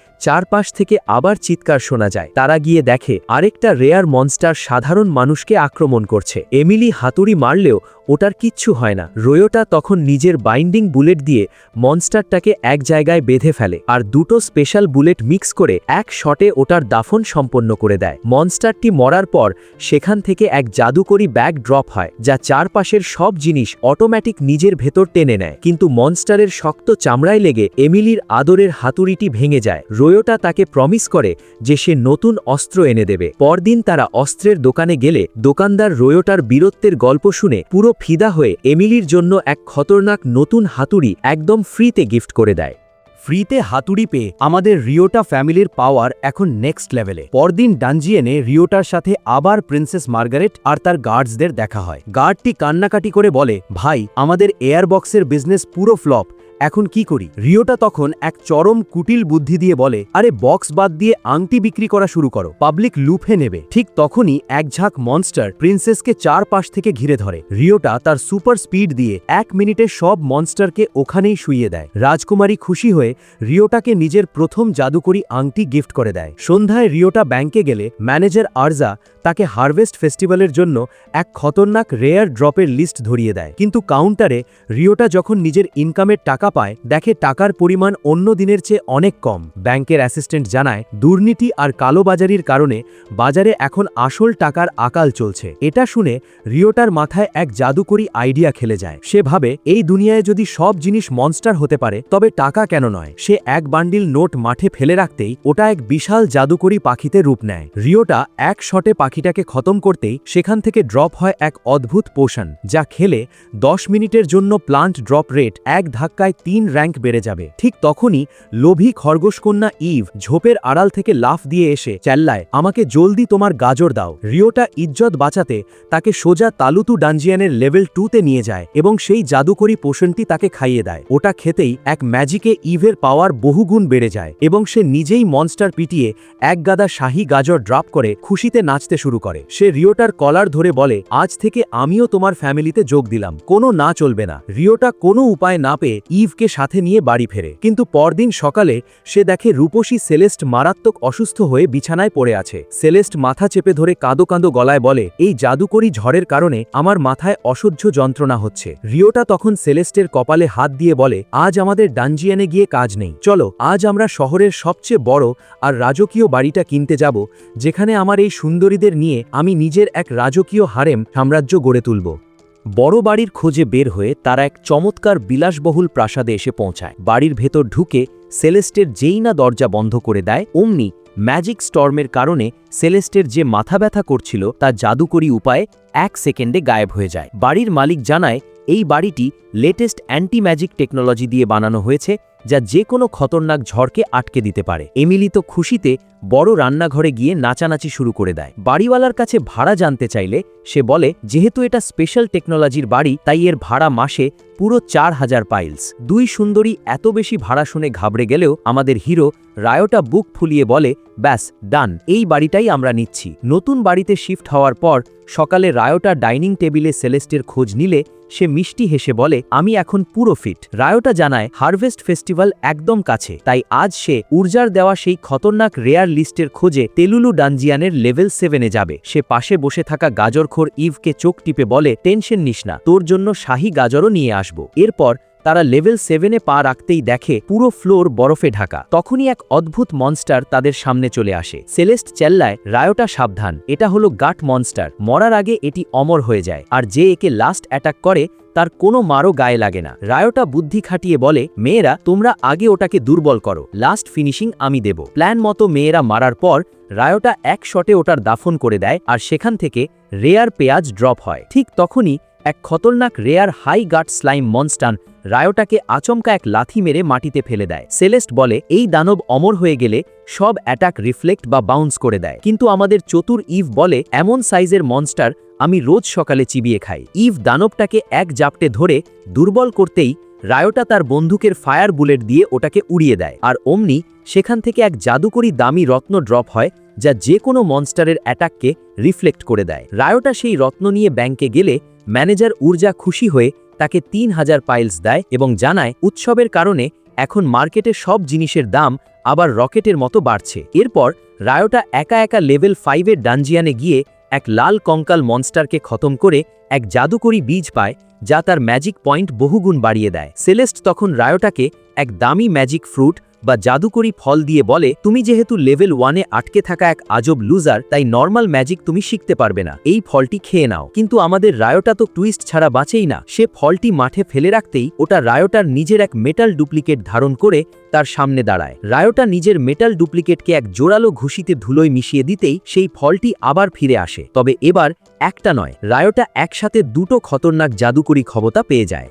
চারপাশ থেকে আবার চিৎকার শোনা যায়। তারা গিয়ে দেখে আরেকটা রেয়ার মনস্টার সাধারণ মানুষকে আক্রমণ করছে। এমিলি হাতুড়ি মারলেও ওটার কিচ্ছু হয় না। রোয়োটা তখন নিজের বাইন্ডিং বুলেট দিয়ে মনস্টারটাকে এক জায়গায় বেঁধে ফেলে আর দুটো স্পেশাল বুলেট মিক্স করে এক শটে ওটার দাফন সম্পন্ন করে দেয়। মনস্টারটি মরার পর সেখান থেকে এক জাদুকরি ব্যাগ ড্রপ হয়, যা চারপাশের সব জিনিস অটোমেটিক নিজের ভেতর টেনে নেয়। কিন্তু মনস্টারের শক্ত চামড়ায় লেগে এমিলির আদরের হাতুড়িটি ভেঙে যায়। রোয়োটা তাকে প্রমিস করে যে সে নতুন অস্ত্র এনে দেবে। পরদিন তারা অস্ত্রের দোকানে গেলে দোকানদার রোয়োটার বীরত্বের গল্প শুনে পুরো ফিদা হয়ে এমিলির জন্য এক খতরনাক নতুন হাতুড়ি একদম ফ্রিতে গিফট করে দেয়। ফ্রিতে হাতুড়ি পেয়ে আমাদের রিওটা ফ্যামিলির পাওয়ার এখন নেক্সট লেভেলে। পরদিন ডানজিয়েনে রিওটার সাথে আবার প্রিন্সেস মার্গারেট আর তার গার্ডসদের দেখা হয়। গার্ডটি কান্নাকাটি করে বলে, ভাই, আমাদের এয়ারবক্সের বিজনেস পুরো ফ্লপ, এখন কি করি? রিওটা তখন এক চরম কুটিল বুদ্ধি দিয়ে বলে, আরে বক্স বাদ দিয়ে আংটি বিক্রি করা শুরু করো, পাবলিক লুফে নেবে। ঠিক তখনই এক ঝাঁক মনস্টার প্রিন্সেসকে চারপাশ থেকে ঘিরে ধরে। রিওটা তার সুপার স্পিড দিয়ে 1 মিনিটে সব মনস্টারকে ওখানেই শুইয়ে দেয়। রাজকুমারী খুশি হয়ে রিওটাকে নিজের প্রথম জাদুকরি আংটি গিফট করে দেয়। সন্ধ্যায় রিওটা ব্যাংকে গেলে ম্যানেজার আরজা তাকে হারভেস্ট ফেস্টিভ্যালের জন্য এক খতরনাক রেয়ার ড্রপের লিস্ট ধরিয়ে দেয়। কিন্তু কাউন্টারে রিওটা যখন নিজের ইনকামের টাকা পায়, দেখে টাকার পরিমাণ অন্য দিনের চেয়ে অনেক কম। ব্যাংকের অ্যাসিস্ট্যান্ট জানায়, দুর্নীতি আর কালোবাজারির কারণে বাজারে এখন আসল টাকার আকাল চলছে। এটা শুনে রিওটার মাথায় এক জাদুকরি আইডিয়া খেলে যায়। সে ভাবে, এই দুনিয়ায় যদি সব জিনিস মনস্টার হতে পারে, তবে টাকা কেন নয়? সে এক বান্ডিল নোট মাঠে ফেলে রাখতেই ওটা এক বিশাল জাদুকরি পাখিতে রূপ নেয়। রিওটা এক শটে পাখিটাকে খতম করতেই সেখান থেকে ড্রপ হয় এক অদ্ভুত পোশন, যা খেলে 10 মিনিটের জন্য প্লান্ট ড্রপ রেট এক ধাক্কায় 3 র্যাঙ্ক বেড়ে যাবে। ঠিক তখনই লোভী খরগোশকন্যা ইভ ঝোপের আড়াল থেকে লাফ দিয়ে এসে চেল্লায়, আমাকে জলদি তোমার গাজর দাও। রিওটা ইজ্জত বাঁচাতে তাকে সোজা তালুতু ডানজিয়ানের লেভেল 2তে নিয়ে যায় এবং সেই জাদুকরি পোশনটি তাকে খাইয়ে দেয়। ওটা খেতেই এক ম্যাজিকে ইভের পাওয়ার বহুগুণ বেড়ে যায় এবং সে নিজেই মনস্টার পিটিয়ে এক গাদা শাহী গাজর ড্রপ করে খুশিতে নাচতে শুরু করে। সে রিওটার কলার ধরে বলে, আজ থেকে আমিও তোমার ফ্যামিলিতে যোগ দিলাম, কোনো না চলবে না। রিওটা কোনো উপায় না পেয়ে ইভকে সাথে নিয়ে বাড়ি ফেরে। কিন্তু পরদিন সকালে সে দেখে রূপসী সেলেস্ট মারাত্মক অসুস্থ হয়ে বিছানায় পড়ে আছে। সেলেস্ট মাথা চেপে ধরে কাঁদো কাঁদো গলায় বলে, এই জাদুকরি ঝড়ের কারণে আমার মাথায় অসহ্য যন্ত্রণা হচ্ছে। রিওটা তখন সেলেস্টের কপালে হাত দিয়ে বলে, আজ আমাদের ডানজিয়ানে গিয়ে কাজ নেই, চলো আজ আমরা শহরের সবচেয়ে বড় আর রাজকীয় বাড়িটা কিনতে যাব, যেখানে আমার এই সুন্দরীদের নিয়ে আমি নিজের এক রাজকীয় হারেম সাম্রাজ্য গড়ে তুলব। বড় বাড়ির খোঁজে বের হয়ে তারা এক চমৎকার বিলাসবহুল প্রাসাদে এসে পৌঁছায়। বাড়ির ভেতর ঢুকে সেলেস্টের যেই না দরজা বন্ধ করে দেয়, অমনি ম্যাজিক স্টর্মের কারণে সেলেস্টের যে মাথা ব্যথা করছিল তা জাদুকরি উপায়ে 1 সেকেন্ডে গায়েব হয়ে যায়। বাড়ির মালিক জানায়, এই বাড়িটি লেটেস্ট অ্যান্টি ম্যাজিক টেকনোলজি দিয়ে বানানো হয়েছে, যা যে কোনো খতরনাক ঝড়কে আটকে দিতে পারে। এমিলি তো খুশিতে বড় রান্নাঘরে গিয়ে নাচানাচি শুরু করে দেয়। বাড়িওয়ালার কাছে ভাড়া জানতে চাইলে সে বলে, যেহেতু এটা স্পেশাল টেকনোলজির বাড়ি, তাই এর ভাড়া মাসে পুরো 4000 পাইলস। দুই সুন্দরী এত বেশি ভাড়া শুনে ঘাবড়ে গেলেও আমাদের হিরো রায়োটা বুক ফুলিয়ে বলে, ব্যাস ডান, এই বাড়িটাই আমরা নিচ্ছি। নতুন বাড়িতে শিফট হওয়ার পর সকালে রায়োটা ডাইনিং টেবিলে সেলেস্টের খোঁজ নিলে সে মিষ্টি হেসে বলে, আমি এখন পুরো ফিট। রায়োটা জানায়, হারভেস্ট ফেস্টিভ্যাল একদম কাছে, তাই আজ সে ঊর্জার দেওয়া সেই খতরনাক রেয়ার লিস্টের খোঁজে তেলুলু ডানজিয়ানের লেভেল 7-এ যাবে। সে পাশে বসে থাকা গাজরখোর ইভকে চোখ টিপে বলে, টেনশন নিস না, তোর জন্য শাহী গাজরও নিয়ে আসব। এরপর তারা লেভেল 7-এ পা রাখতেই দেখে পুরো ফ্লোর বরফে ঢাকা। তখনই এক অদ্ভুত মনস্টার তাদের সামনে চলে আসে। সেলেস্ট চেল্লায়, রায়োটা সাবধান, এটা হলো গাট মনস্টার, মরার আগে এটি অমর হয়ে যায়, আর যে একে লাস্ট অ্যাটাক করে তার কোনো মারও গায়ে লাগে না। রায়োটা বুদ্ধি খাটিয়ে বলে, মেয়েরা তোমরা আগে ওটাকে দুর্বল করো, লাস্ট ফিনিশিং আমি দেব। প্ল্যান মতো মেয়েরা মারার পর রায়োটা এক শটে ওটার দাফন করে দেয়, আর সেখান থেকে রেয়ার পেঁয়াজ ড্রপ হয়। ঠিক তখনই এক খতরনাক রেয়ার হাই গাট স্লাইম মনস্টার রায়োটাকে আচমকা এক লাথি মেরে মাটিতে ফেলে দেয়। সেলেস্ট বলে, এই দানব অমর হয়ে গেলে সব অ্যাটাক রিফ্লেক্ট বা বাউন্স করে দেয়। কিন্তু আমাদের চতুর ইভ বলে, এমন সাইজের মনস্টার আমি রোজ সকালে চিবিয়ে খাই। ইভ দানবটাকে এক জাপটে ধরে দুর্বল করতেই রায়োটা তার বন্দুকের ফায়ার বুলেট দিয়ে ওটাকে উড়িয়ে দেয়, আর অমনি সেখান থেকে এক জাদুকরি দামি রত্ন ড্রপ হয়, যা যে কোনো মনস্টারের অ্যাটাককে রিফ্লেক্ট করে দেয়। রায়োটা সেই রত্ন নিয়ে ব্যাংকে গেলে ম্যানেজার ঊর্জা খুশি হয়ে তাকে 3000 পাইলস দেয় এবং জানায়, উৎসবের কারণে এখন মার্কেটে সব জিনিসের দাম আবার রকেটের মতো বাড়ছে। এরপর রায়োটা একা একা লেভেল 5-এর ডানজিয়ানে গিয়ে এক লাল কঙ্কাল মনস্টারকে খতম করে এক জাদুকরী বীজ পায়, যা তার ম্যাজিক পয়েন্ট বহুগুণ বাড়িয়ে দেয়। সেলেস্ট তখন রায়োটাকে এক দামি ম্যাজিক ফ্রুট বা জাদুকরী ফল দিয়ে বলে, তুমি যেহেতু লেভেল 1-এ আটকে থাকা এক আজব লুজার, তাই নর্মাল ম্যাজিক তুমি শিখতে পারবে না, এই ফলটি খেয়ে নাও। কিন্তু আমাদের রায়োটা তো টুইস্ট ছাড়া বাঁচেই না। সে ফলটি মাঠে ফেলে রাখতেই ওটা রায়োটার নিজের এক মেটাল ডুপ্লিকেট ধারণ করে তার সামনে দাঁড়ায়। রায়োটা নিজের মেটাল ডুপ্লিকেটকে এক জোরালো ঘুষিতে ধুলোয় মিশিয়ে দিতেই সেই ফলটি আবার ফিরে আসে। তবে এবার একটা নয়, রায়োটা একসাথে দুটো খতরনাক জাদুকরী ক্ষমতা পেয়ে যায়।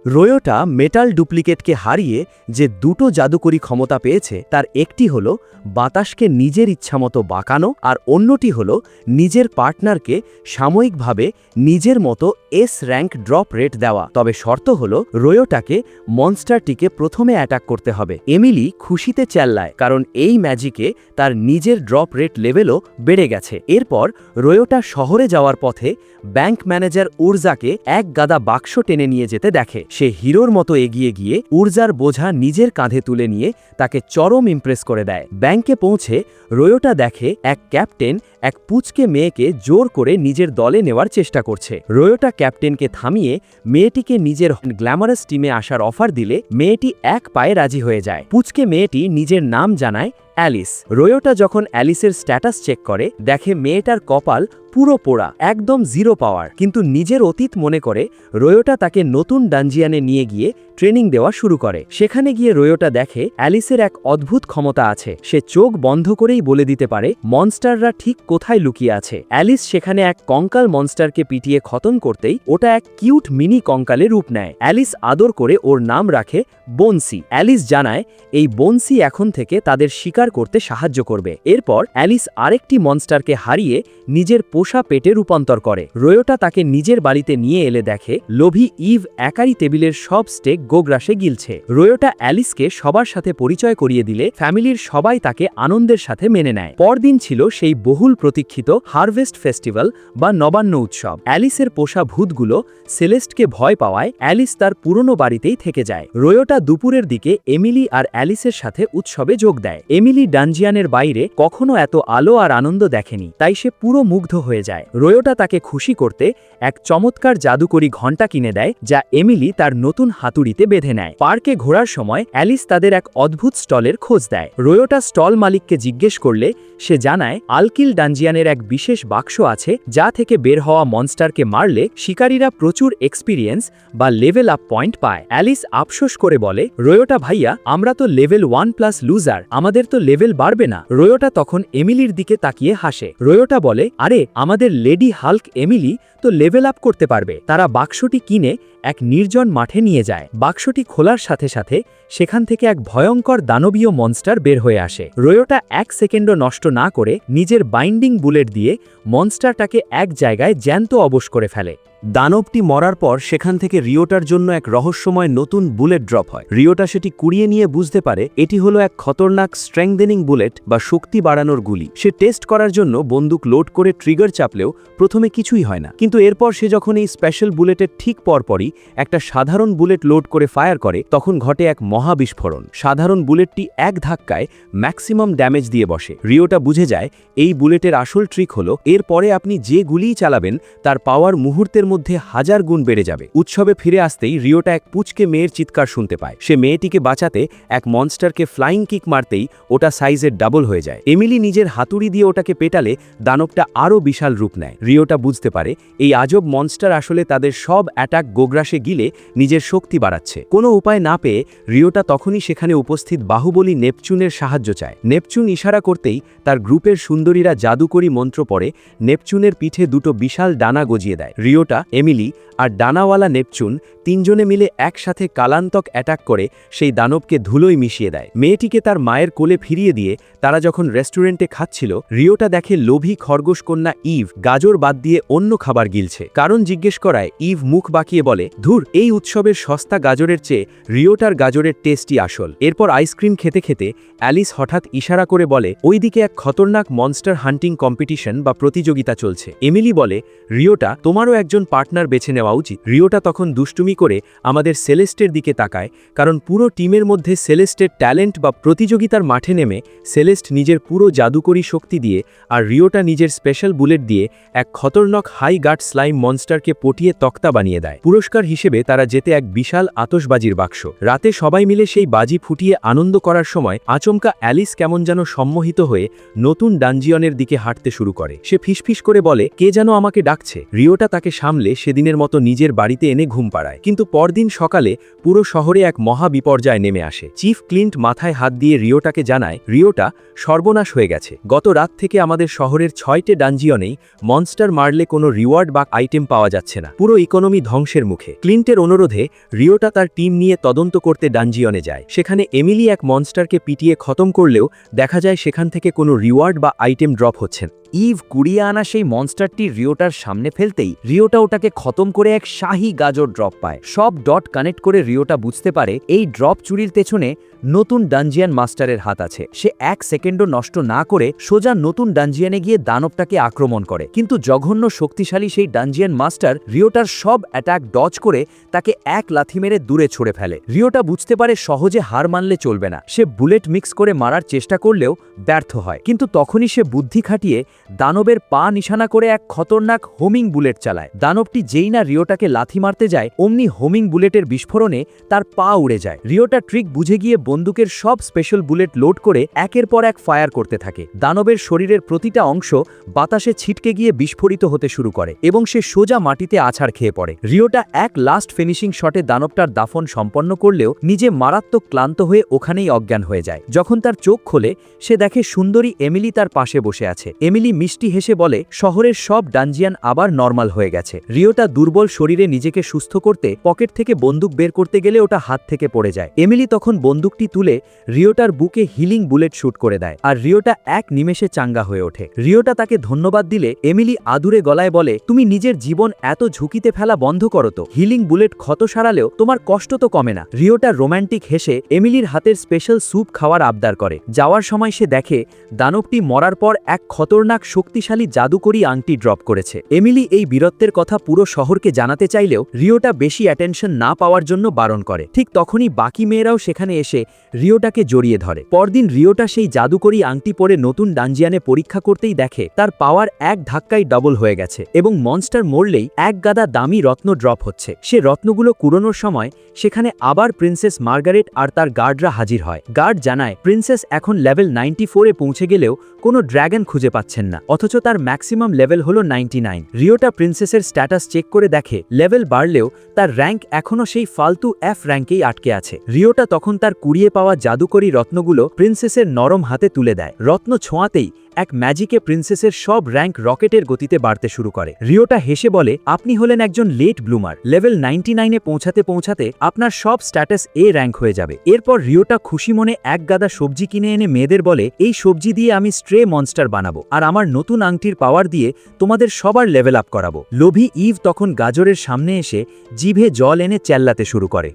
রয়োটা মেটাল ডুপ্লিকেটকে হারিয়ে যে দুটো জাদুকরী ক্ষমতা পেয়েছে, তার একটি হলো বাতাসকে নিজের ইচ্ছামতো বাঁকানো, আর অন্যটি হলো নিজের পার্টনারকে সাময়িকভাবে নিজের মতো এস র্যাঙ্ক ড্রপ রেট দেওয়া। তবে শর্ত হলো রয়োটাকে মনস্টারটিকে প্রথমে অ্যাটাক করতে হবে। এমিলি খুশিতে চেল্লায়, কারণ এই ম্যাজিকে তার নিজের ড্রপ রেট লেভেলও বেড়ে গেছে। এরপর রয়োটা শহরে যাওয়ার পথে ব্যাংক ম্যানেজার উর্জাকে এক গাদা বাক্স টেনে নিয়ে যেতে দেখে। সে হিরোর মতো এগিয়ে গিয়ে উর্জার বোঝা নিজের কাঁধে তুলে নিয়ে তাকে চরম ইমপ্রেস করে দেয়। ব্যাংকে পৌঁছে রয়োটা দেখে এক ক্যাপ্টেন এক পুচকে মেয়েকে জোর করে নিজের দলে নেওয়ার চেষ্টা করছে। রয়োটা ক্যাপ্টেনকে থামিয়ে মেয়েটিকে নিজের গ্ল্যামারাস টিমে আসার অফার দিলে মেয়েটি এক পায়ে রাজি হয়ে যায়। পুচকে মেয়েটি নিজের নাম জানায় অ্যালিস। রয়োটা যখন অ্যালিসের স্ট্যাটাস চেক করে, দেখে মেয়েটার কপাল পুরো পোড়া, একদম জিরো পাওয়ার। কিন্তু নিজের অতীত মনে করে রয়োটা তাকে নতুন ডানজিয়ানে নিয়ে গিয়ে ট্রেনিং দেওয়া শুরু করে। সেখানে গিয়ে রয়োটা দেখে অ্যালিসের এক অদ্ভুত ক্ষমতা আছে। সে চোখ বন্ধ করেই বলে দিতে পারে মনস্টাররা ঠিক কোথায় লুকিয়ে আছে। অ্যালিস সেখানে এক কঙ্কাল মনস্টারকে পিটিয়ে খতম করতেই ওটা এক কিউট মিনি কঙ্কালে রূপ নেয়। অ্যালিস আদর করে ওর নাম রাখে বনসি। অ্যালিস জানায় এই বনসি এখন থেকে তাদের শিকার করতে সাহায্য করবে। এরপর অ্যালিস আরেকটি মনস্টারকে হারিয়ে নিজের পোষা পেটে রূপান্তর করে। রয়োটা তাকে নিজের বাড়িতে নিয়ে এলে দেখে লোভী ইভ একাই টেবিলের সব স্টেক গোগ্রাসে গিলছে। রয়োটা অ্যালিসকে সবার সাথে পরিচয় করিয়ে দিলে ফ্যামিলির সবাই তাকে আনন্দের সাথে মেনে নেয়। পরদিন ছিল সেই বহুল প্রতীক্ষিত হারভেস্ট ফেস্টিভ্যাল বা নবান্ন উৎসব। অ্যালিসের পোষা ভূতগুলো সেলেস্টকে ভয় পাওয়ায় অ্যালিস তার পুরনো বাড়িতেই থেকে যায়। রয়োটা দুপুরের দিকে এমিলি আর অ্যালিসের সাথে উৎসবে যোগ দেয়। এমিলি ডানজিয়ানের বাইরে কখনো এত আলো আর আনন্দ দেখেনি, তাই সে পুরো মুগ্ধ হয়ে যায়। রয়োটা তাকে খুশি করতে এক চমৎকার জাদুকরী ঘণ্টা কিনে দেয়, যা এমিলি তার নতুন হাতুড়িতে বেঁধে নেয়। পার্কে ঘোরার সময় অ্যালিস তাদের এক অদ্ভুত স্টলের খোঁজ দেয়। রয়োটা স্টল মালিককে জিজ্ঞেস করলে সে জানায় আলকিল ডানজিয়ানের এক বিশেষ বাক্স আছে, যা থেকে বের হওয়া মনস্টারকে মারলে শিকারীরা প্রচুর এক্সপিরিয়েন্স বা লেভেল আপ পয়েন্ট পায়। অ্যালিস আফসোস করে বলে, রয়োটা ভাইয়া, আমরা তো লেভেল 1+ লুজার, আমাদের তো লেভেল বাড়বে না। রয়োটা তখন এমিলির দিকে তাকিয়ে হাসে। রয়োটা বলে, আরে আমাদের লেডি হাল্ক এমিলি তো লেভেল আপ করতে পারবে। তারা বাক্সটি কিনে এক নির্জন মাঠে নিয়ে যায়। বাক্সটি খোলার সাথে সাথে সেখান থেকে এক ভয়ঙ্কর দানবীয় মনস্টার বের হয়ে আসে। রয়োটা এক সেকেন্ডও নষ্ট না করে নিজের বাইন্ডিং বুলেট দিয়ে মনস্টারটাকে এক জায়গায় জ্যান্ত অবশ করে ফেলে। দানবটি মরার পর সেখান থেকে রিওটার জন্য এক রহস্যময় নতুন বুলেট ড্রপ হয়। রিওটা সেটি কুড়িয়ে নিয়ে বুঝতে পারে এটি হলো এক খতরনাক স্ট্রেংথেনিং বুলেট বা শক্তি বাড়ানোর গুলি। সে টেস্ট করার জন্য বন্দুক লোড করে ট্রিগার চাপলেও প্রথমে কিছুই হয় না। কিন্তু এরপর সে যখন এই স্পেশাল বুলেটের ঠিক পরপরই একটা সাধারণ বুলেট লোড করে ফায়ার করে, তখন ঘটে এক মহা বিস্ফোরণ। সাধারণ বুলেটটি এক ধাক্কায় ম্যাক্সিমাম ড্যামেজ দিয়ে বসে। রিওটা বুঝে যায় এই বুলেটের আসল ট্রিক হলো এরপরে আপনি যে গুলিই চালাবেন তার পাওয়ার মুহূর্তের মধ্যে 1000 গুণ বেড়ে যাবে। উৎসবে ফিরে আসতেই রিওটা এক পুচকে মেয়ের চিৎকার শুনতে পায়। সে মেয়েটিকে বাঁচাতে এক মনস্টারকে ফ্লাইং কিক মারতেই ওটা সাইজের ডাবল হয়ে যায়। এমিলি নিজের হাতুড়ি দিয়ে ওটাকে পেটালে দানবটা আরও বিশাল রূপ নেয়। রিওটা বুঝতে পারে এই আজব মনস্টার আসলে তাদের সব অ্যাটাক গোগ্রাসে গিলে নিজের শক্তি বাড়াচ্ছে। কোনো উপায় না পেয়ে রিওটা তখনই সেখানে উপস্থিত বাহুবলী নেপচুনের সাহায্য চায়। নেপচুন ইশারা করতেই তার গ্রুপের সুন্দরীরা জাদুকরী মন্ত্র পড়ে নেপচুনের পিঠে দুটো বিশাল ডানা গজিয়ে দেয়। রিওটা, এমিলি আর ডানাওয়ালা নেপচুন তিনজনে মিলে একসাথে কালান্তক অ্যাটাক করে সেই দানবকে ধুলোয় মিশিয়ে দেয়। মেয়েটিকে তার মায়ের কোলে ফিরিয়ে দিয়ে তারা যখন রেস্টুরেন্টে খাচ্ছিল, রিওটা দেখে লোভী খরগোশ কন্যা ইভ গাজর বাদ দিয়ে অন্য খাবার গিলছে। কারণ জিজ্ঞেস করায় ইভ মুখ বাঁকিয়ে বলে, ধুর, এই উৎসবের সস্তা গাজরের চেয়ে রিওটার গাজরের টেস্টই আসল। এরপর আইসক্রিম খেতে খেতে অ্যালিস হঠাৎ ইশারা করে বলে ওইদিকে এক খতরনাক মনস্টার হান্টিং কম্পিটিশন বা প্রতিযোগিতা চলছে। এমিলি বলে, রিওটা, তোমারও একজন পার্টনার বেছে নেওয়া উচিত। রিওটা তখন দুষ্টুমি করে আমাদের সেলেস্টের দিকে তাকায়, কারণ পুরো টিমের মধ্যে সেলেস্টের ট্যালেন্ট বা প্রতিযোগিতার মাঠে নেমে সেলেস্ট নিজের পুরো জাদুকরী শক্তি দিয়ে আর রিওটা নিজের স্পেশাল বুলেট দিয়ে এক খতরনাক হাই গার্ড স্লাইম মনস্টারকে পটিয়ে তক্তা বানিয়ে দেয়। পুরস্কার হিসেবে তারা জেতে এক বিশাল আতশবাজির বাক্স। রাতে সবাই মিলে সেই বাজি ফুটিয়ে আনন্দ করার সময় আচমকা অ্যালিস কেমন যেন সম্মোহিত হয়ে নতুন ডানজিয়নের দিকে হাঁটতে শুরু করে। সে ফিসফিস করে বলে, কে যেন আমাকে ডাকছে। রিওটা তাকে সামলে সেদিনের মতো নিজের বাড়িতে এনে ঘুম পাড়ায়। কিন্তু পরদিন সকালে পুরো শহরে এক মহা বিপর্যয় নেমে আসে। চিফ ক্লিন্ট মাথায় হাত দিয়ে রিওটাকে জানায়, রিওটা, সর্বনাশ হয়ে গেছে। গত রাত থেকে আমাদের শহরের 6টে ডানজিয়নেই মনস্টার মারলে কোনো রিওয়ার্ড বা আইটেম পাওয়া যাচ্ছে না। পুরো ইকোনমি ধ্বংসের মুখে। ক্লিন্টের অনুরোধে রিওটা তার টিম নিয়ে তদন্ত করতে ডানজিয়নে যায়। সেখানে এমিলি এক মনস্টারকে পিটিয়ে খতম করলেও দেখা যায় সেখান থেকে কোনো রিওয়ার্ড বা আইটেম ড্রপ হচ্ছে না। ইভ কুড়িয়ে আনা সেই মনস্টারটি রিওটার সামনে ফেলতেই রিওটা ওটাকে খতম করে এক শাহী গাজর ড্রপ পায়। সব ডট কানেক্ট করে রিওটা বুঝতে পারে এই ড্রপ চুরির পেছনে নতুন ডানজিয়ান মাস্টারের হাত আছে। সে 1 সেকেন্ডও নষ্ট না করে সোজা নতুন ডানজিয়ানে গিয়ে দানবটাকে আক্রমণ করে, কিন্তু জঘন্য শক্তিশালী সেই ডানজিয়ান মাস্টার রিওটার সব অ্যাটাক ডজ করে তাকে এক লাথি মেরে দূরে ছুড়ে ফেলে। রিওটা বুঝতে পারে সহজে হার মানলে চলবে না। সে বুলেট মিক্স করে মারার চেষ্টা করলেও ব্যর্থ হয়, কিন্তু তখনই সে বুদ্ধি খাটিয়ে দানবের পা নিশানা করে এক খতরনাক হোমিং বুলেট চালায়। দানবটি যেই না রিওটাকে লাথি মারতে যায়, অমনি হোমিং বুলেটের বিস্ফোরণে তার পা উড়ে যায়। রিওটা ট্রিক বুঝে গিয়ে বন্দুকের সব স্পেশাল বুলেট লোড করে একের পর এক ফায়ার করতে থাকে। দানবের শরীরের প্রতিটা অংশ বাতাসে ছিটকে গিয়ে বিস্ফোরিত হতে শুরু করে এবং সে সোজা মাটিতে আছাড় খেয়ে পড়ে। রিওটা এক লাস্ট ফিনিশিং শটে দানবটার দাফন সম্পন্ন করলেও নিজে মারাত্মক ক্লান্ত হয়ে ওখানেই অজ্ঞান হয়ে যায়। যখন তার চোখ খোলে, সে দেখে সুন্দরী এমিলি তার পাশে বসে আছে। এমিলি মিষ্টি হেসে বলে, শহরের সব ডানজিয়ান আবার নর্মাল হয়ে গেছে। রিওটা দুর্বল শরীরে নিজেকে সুস্থ করতে পকেট থেকে বন্দুক বের করতে গেলে ওটা হাত থেকে পড়ে যায়। এমিলি তখন বন্দুকটি তুলে রিওটার বুকে হিলিং বুলেট শুট করে দেয়, আর রিওটা এক নিমেষে চাঙ্গা হয়ে ওঠে। রিওটা তাকে ধন্যবাদ দিলে এমিলি আদুরে গলায় বলে, তুমি নিজের জীবন এত ঝুঁকিতে ফেলা বন্ধ করো তো। হিলিং বুলেট ক্ষত সারালেও তোমার কষ্ট তো কমে না। রিওটা রোম্যান্টিক হেসে এমিলির হাতের স্পেশাল স্যুপ খাওয়ার আবদার করে। যাওয়ার সময় সে দেখে দানবটি মরার পর এক খতরনাক শক্তিশালী জাদুকরী আংটি ড্রপ করেছে। এমিলি এই বীরত্বের কথা পুরো শহরকে জানাতে চাইলেও রিওটা বেশি অ্যাটেনশন না পাওয়ার জন্য বারণ করে। ঠিক তখনই বাকি মেয়েরাও সেখানে এসে রিওটাকে জড়িয়ে ধরে। পরদিন রিওটা সেই জাদুকরী আংটি পরে নতুন ডানজিয়ানে পরীক্ষা করতেই দেখে তার পাওয়ার এক ধাক্কায় ডবল হয়ে গেছে এবং মনস্টার মরলেই এক গাদা দামি রত্ন ড্রপ হচ্ছে। সে রত্নগুলো কুড়োনোর সময় সেখানে আবার প্রিন্সেস মার্গারেট আর তার গার্ডরা হাজির হয়। গার্ড জানায় প্রিন্সেস এখন লেভেল 94-এ পৌঁছে গেলেও কোনো ড্র্যাগন খুঁজে পাচ্ছেন না, অথচ তার ম্যাক্সিমাম লেভেল হলো 99। রিওটা প্রিন্সেসের স্ট্যাটাস চেক করে দেখে লেভেল বাড়লেও তার র্যাঙ্ক এখনও সেই ফালতু F র্যাঙ্কেই আটকে আছে। রিওটা তখন তার কুড়িয়ে পাওয়া জাদুকরী রত্নগুলো প্রিন্সেসের নরম হাতে তুলে দেয়। রত্ন ছোঁয়াতেই এক ম্যাজিকে প্রিন্সেসের সব র্যাঙ্ক রকেটের গতিতে বাড়তে শুরু করে। রিওটা হেসে বলে, আপনি হলেন একজন লেট ব্লুমার। লেভেল 99-এ পৌঁছাতে পৌঁছাতে আপনার সব স্ট্যাটাস A র্যাঙ্ক হয়ে যাবে। এরপর রিওটা খুশি মনে এক গাদা সবজি কিনে এনে মেয়েদের বলে, এই সবজি দিয়ে আমি স্ট্রে মনস্টার বানাবো আর আমার নতুন আংটির পাওয়ার দিয়ে তোমাদের সবার লেভেল আপ করাবো। লোভী ইভ তখন গাজরের সামনে এসে জিভে জল এনে চেল্লাতে শুরু করে।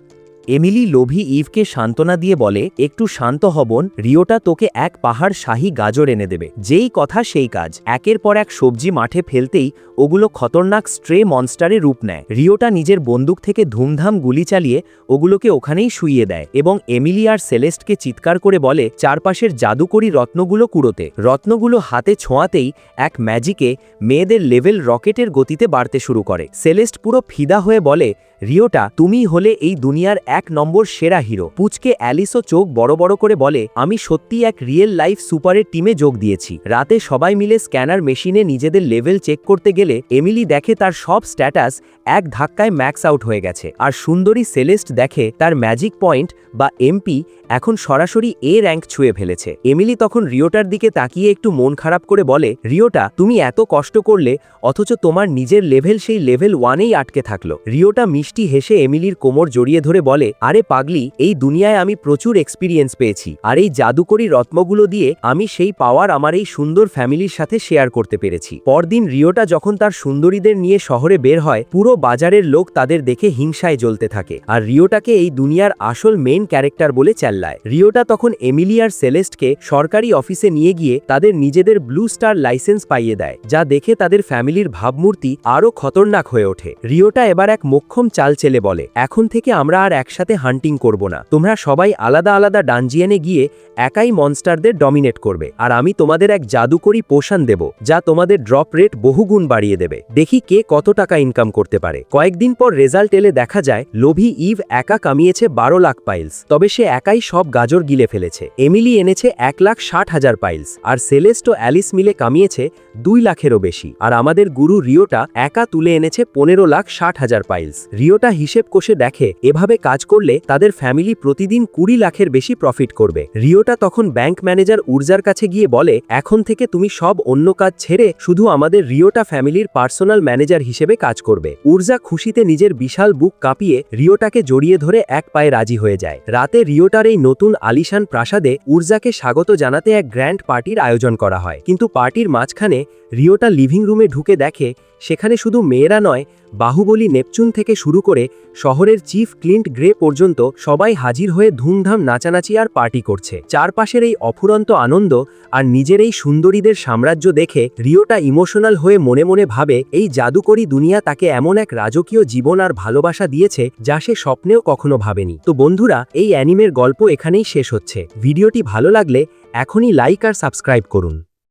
এমিলি লোভী ইভকে সান্ত্বনা দিয়ে বলে, একটু শান্ত হবন, রিওটা তোকে এক পাহাড় শাহী গাজর এনে দেবে। যেই কথা সেই কাজ। একের পর এক সবজি মাঠে ফেলতেই ওগুলো খতরনাক স্ট্রে মনস্টারে রূপ নেয়। রিওটা নিজের বন্দুক থেকে ধুমধাম গুলি চালিয়ে ওগুলোকে ওখানেই শুইয়ে দেয় এবং এমিলি আর সেলেস্টকে চিৎকার করে বলে চারপাশের জাদুকরী রত্নগুলো কুড়োতে। রত্নগুলো হাতে ছোঁয়াতেই এক ম্যাজিকে মেয়েদের লেভেল রকেটের গতিতে বাড়তে শুরু করে। সেলেস্ট পুরো ফিদা হয়ে বলে, রিওটা, তুমি হলে এই দুনিয়ার 1 নম্বর সেরা হিরো। পুচকে অ্যালিসও চোখ বড় বড় করে বলে, আমি সত্যি এক রিয়েল লাইফ সুপারের টিমে যোগ দিয়েছি। রাতে সবাই মিলে স্ক্যানার মেশিনে নিজেদের লেভেল চেক করতে গেলে এমিলি দেখে তার সব স্ট্যাটাস এক ধাক্কায় ম্যাক্স আউট হয়ে গেছে, আর সুন্দরী সেলেস্ট দেখে তার ম্যাজিক পয়েন্ট বা এমপি এখন সরাসরি A র্যাঙ্ক ছুঁয়ে ফেলেছে। এমিলি তখন রিওটার দিকে তাকিয়ে একটু মন খারাপ করে বলে, রিওটা, তুমি এত কষ্ট করলে অথচ তোমার নিজের লেভেল সেই লেভেল 1-এই আটকে থাকলো। রিওটা মিষ্টি হেসে এমিলির কোমর জড়িয়ে ধরে বলে, আরে পাগলি, এই দুনিয়ায় আমি প্রচুর এক্সপিরিয়েন্স পেয়েছি, আর এই জাদুকরী রত্নগুলো দিয়ে আমি সেই পাওয়ার আমার এই সুন্দর ফ্যামিলির সাথে শেয়ার করতে পেরেছি। পরদিন রিওটা যখন তার সুন্দরীদের নিয়ে শহরে বের হয় পুরো বাজারের লোক তাদের দেখে হিংসায় জ্বলতে থাকে আর রিওটাকে এই দুনিয়ার আসল মেইন ক্যারেক্টার বলে চেল্লায়। রিওটা তখন এমিলি আর সেলেস্টকে সরকারি অফিসে নিয়ে গিয়ে তাদের নিজেদের ব্লু স্টার লাইসেন্স পাইয়ে দেয়, যা দেখে তাদের ফ্যামিলির ভাবমূর্তি আরও খতরনাক হয়ে ওঠে। রিওটা এবার এক মোক্ষম চাল চেলে বলে, এখন থেকে আমরা আর একসাথে হান্টিং করব না, তোমরা সবাই আলাদা আলাদা ডানজিয়ানে গিয়ে একাই মনস্টারদের ডমিনেট করবে, আর আমি তোমাদের এক জাদুকরি পোশন দেব যা তোমাদের ড্রপ রেট বহুগুণ বাড়িয়ে দেবে। দেখি কে কত টাকা ইনকাম করতে পারে। কয়েকদিন পর রেজাল্ট এলে দেখা যায় লোভী ইভ একা কামিয়েছে 12 লাখ পাইলস, তবে সে একাই সব গাজর গিলে ফেলেছে। এমিলি এনেছে 1,60,000 পাইলস, আর সেলেস্ট ও অ্যালিস মিলে কামিয়েছে 2 লাখেরও বেশি, আর আমাদের গুরু রিওটা একা তুলে এনেছে 15,60,000 পাইলস। রিওটা হিসেব কষে দেখে এভাবে কাজ করলে তাদের ফ্যামিলি প্রতিদিন 20 লাখের বেশি প্রফিট করবে। রিওটা তখন ব্যাংক ম্যানেজার উর্জার কাছে গিয়ে বলে, এখন থেকে তুমি সব অন্য কাজ ছেড়ে শুধু আমাদের রিওটা ফ্যামিলির পার্সোনাল ম্যানেজার হিসেবে কাজ করবে। উর্জা খুশিতে নিজের বিশাল বুক কাঁপিয়ে রিওটাকে জড়িয়ে ধরে এক পায়ে রাজি হয়ে যায়। রাতে রিওটার এই নতুন আলিশান প্রাসাদে উর্জাকে স্বাগত জানাতে এক গ্র্যান্ড পার্টির আয়োজন করা হয়, কিন্তু পার্টির মাঝখানে রিওটা লিভিং রুমে ঢুকে দেখে সেখানে শুধু মেয়েরা নয়, বাহুবলী নেপচুন থেকে শুরু করে শহরের চিফ ক্লিন্ট গ্রে পর্যন্ত সবাই হাজির হয়ে ধুমধাম নাচানাচি আর পার্টি করছে। চারপাশের এই অফুরন্ত আনন্দ আর নিজের এই সুন্দরীদের সাম্রাজ্য দেখে রিওটা ইমোশনাল হয়ে মনে মনে ভাবে এই জাদুকরী দুনিয়া তাকে এমন এক রাজকীয় জীবন আর ভালোবাসা দিয়েছে যা সে স্বপ্নেও কখনো ভাবেনি। তো বন্ধুরা, এই অ্যানিমের গল্প এখানেই শেষ হচ্ছে। ভিডিওটি ভালো লাগলে এখনই লাইক আর সাবস্ক্রাইব করুন।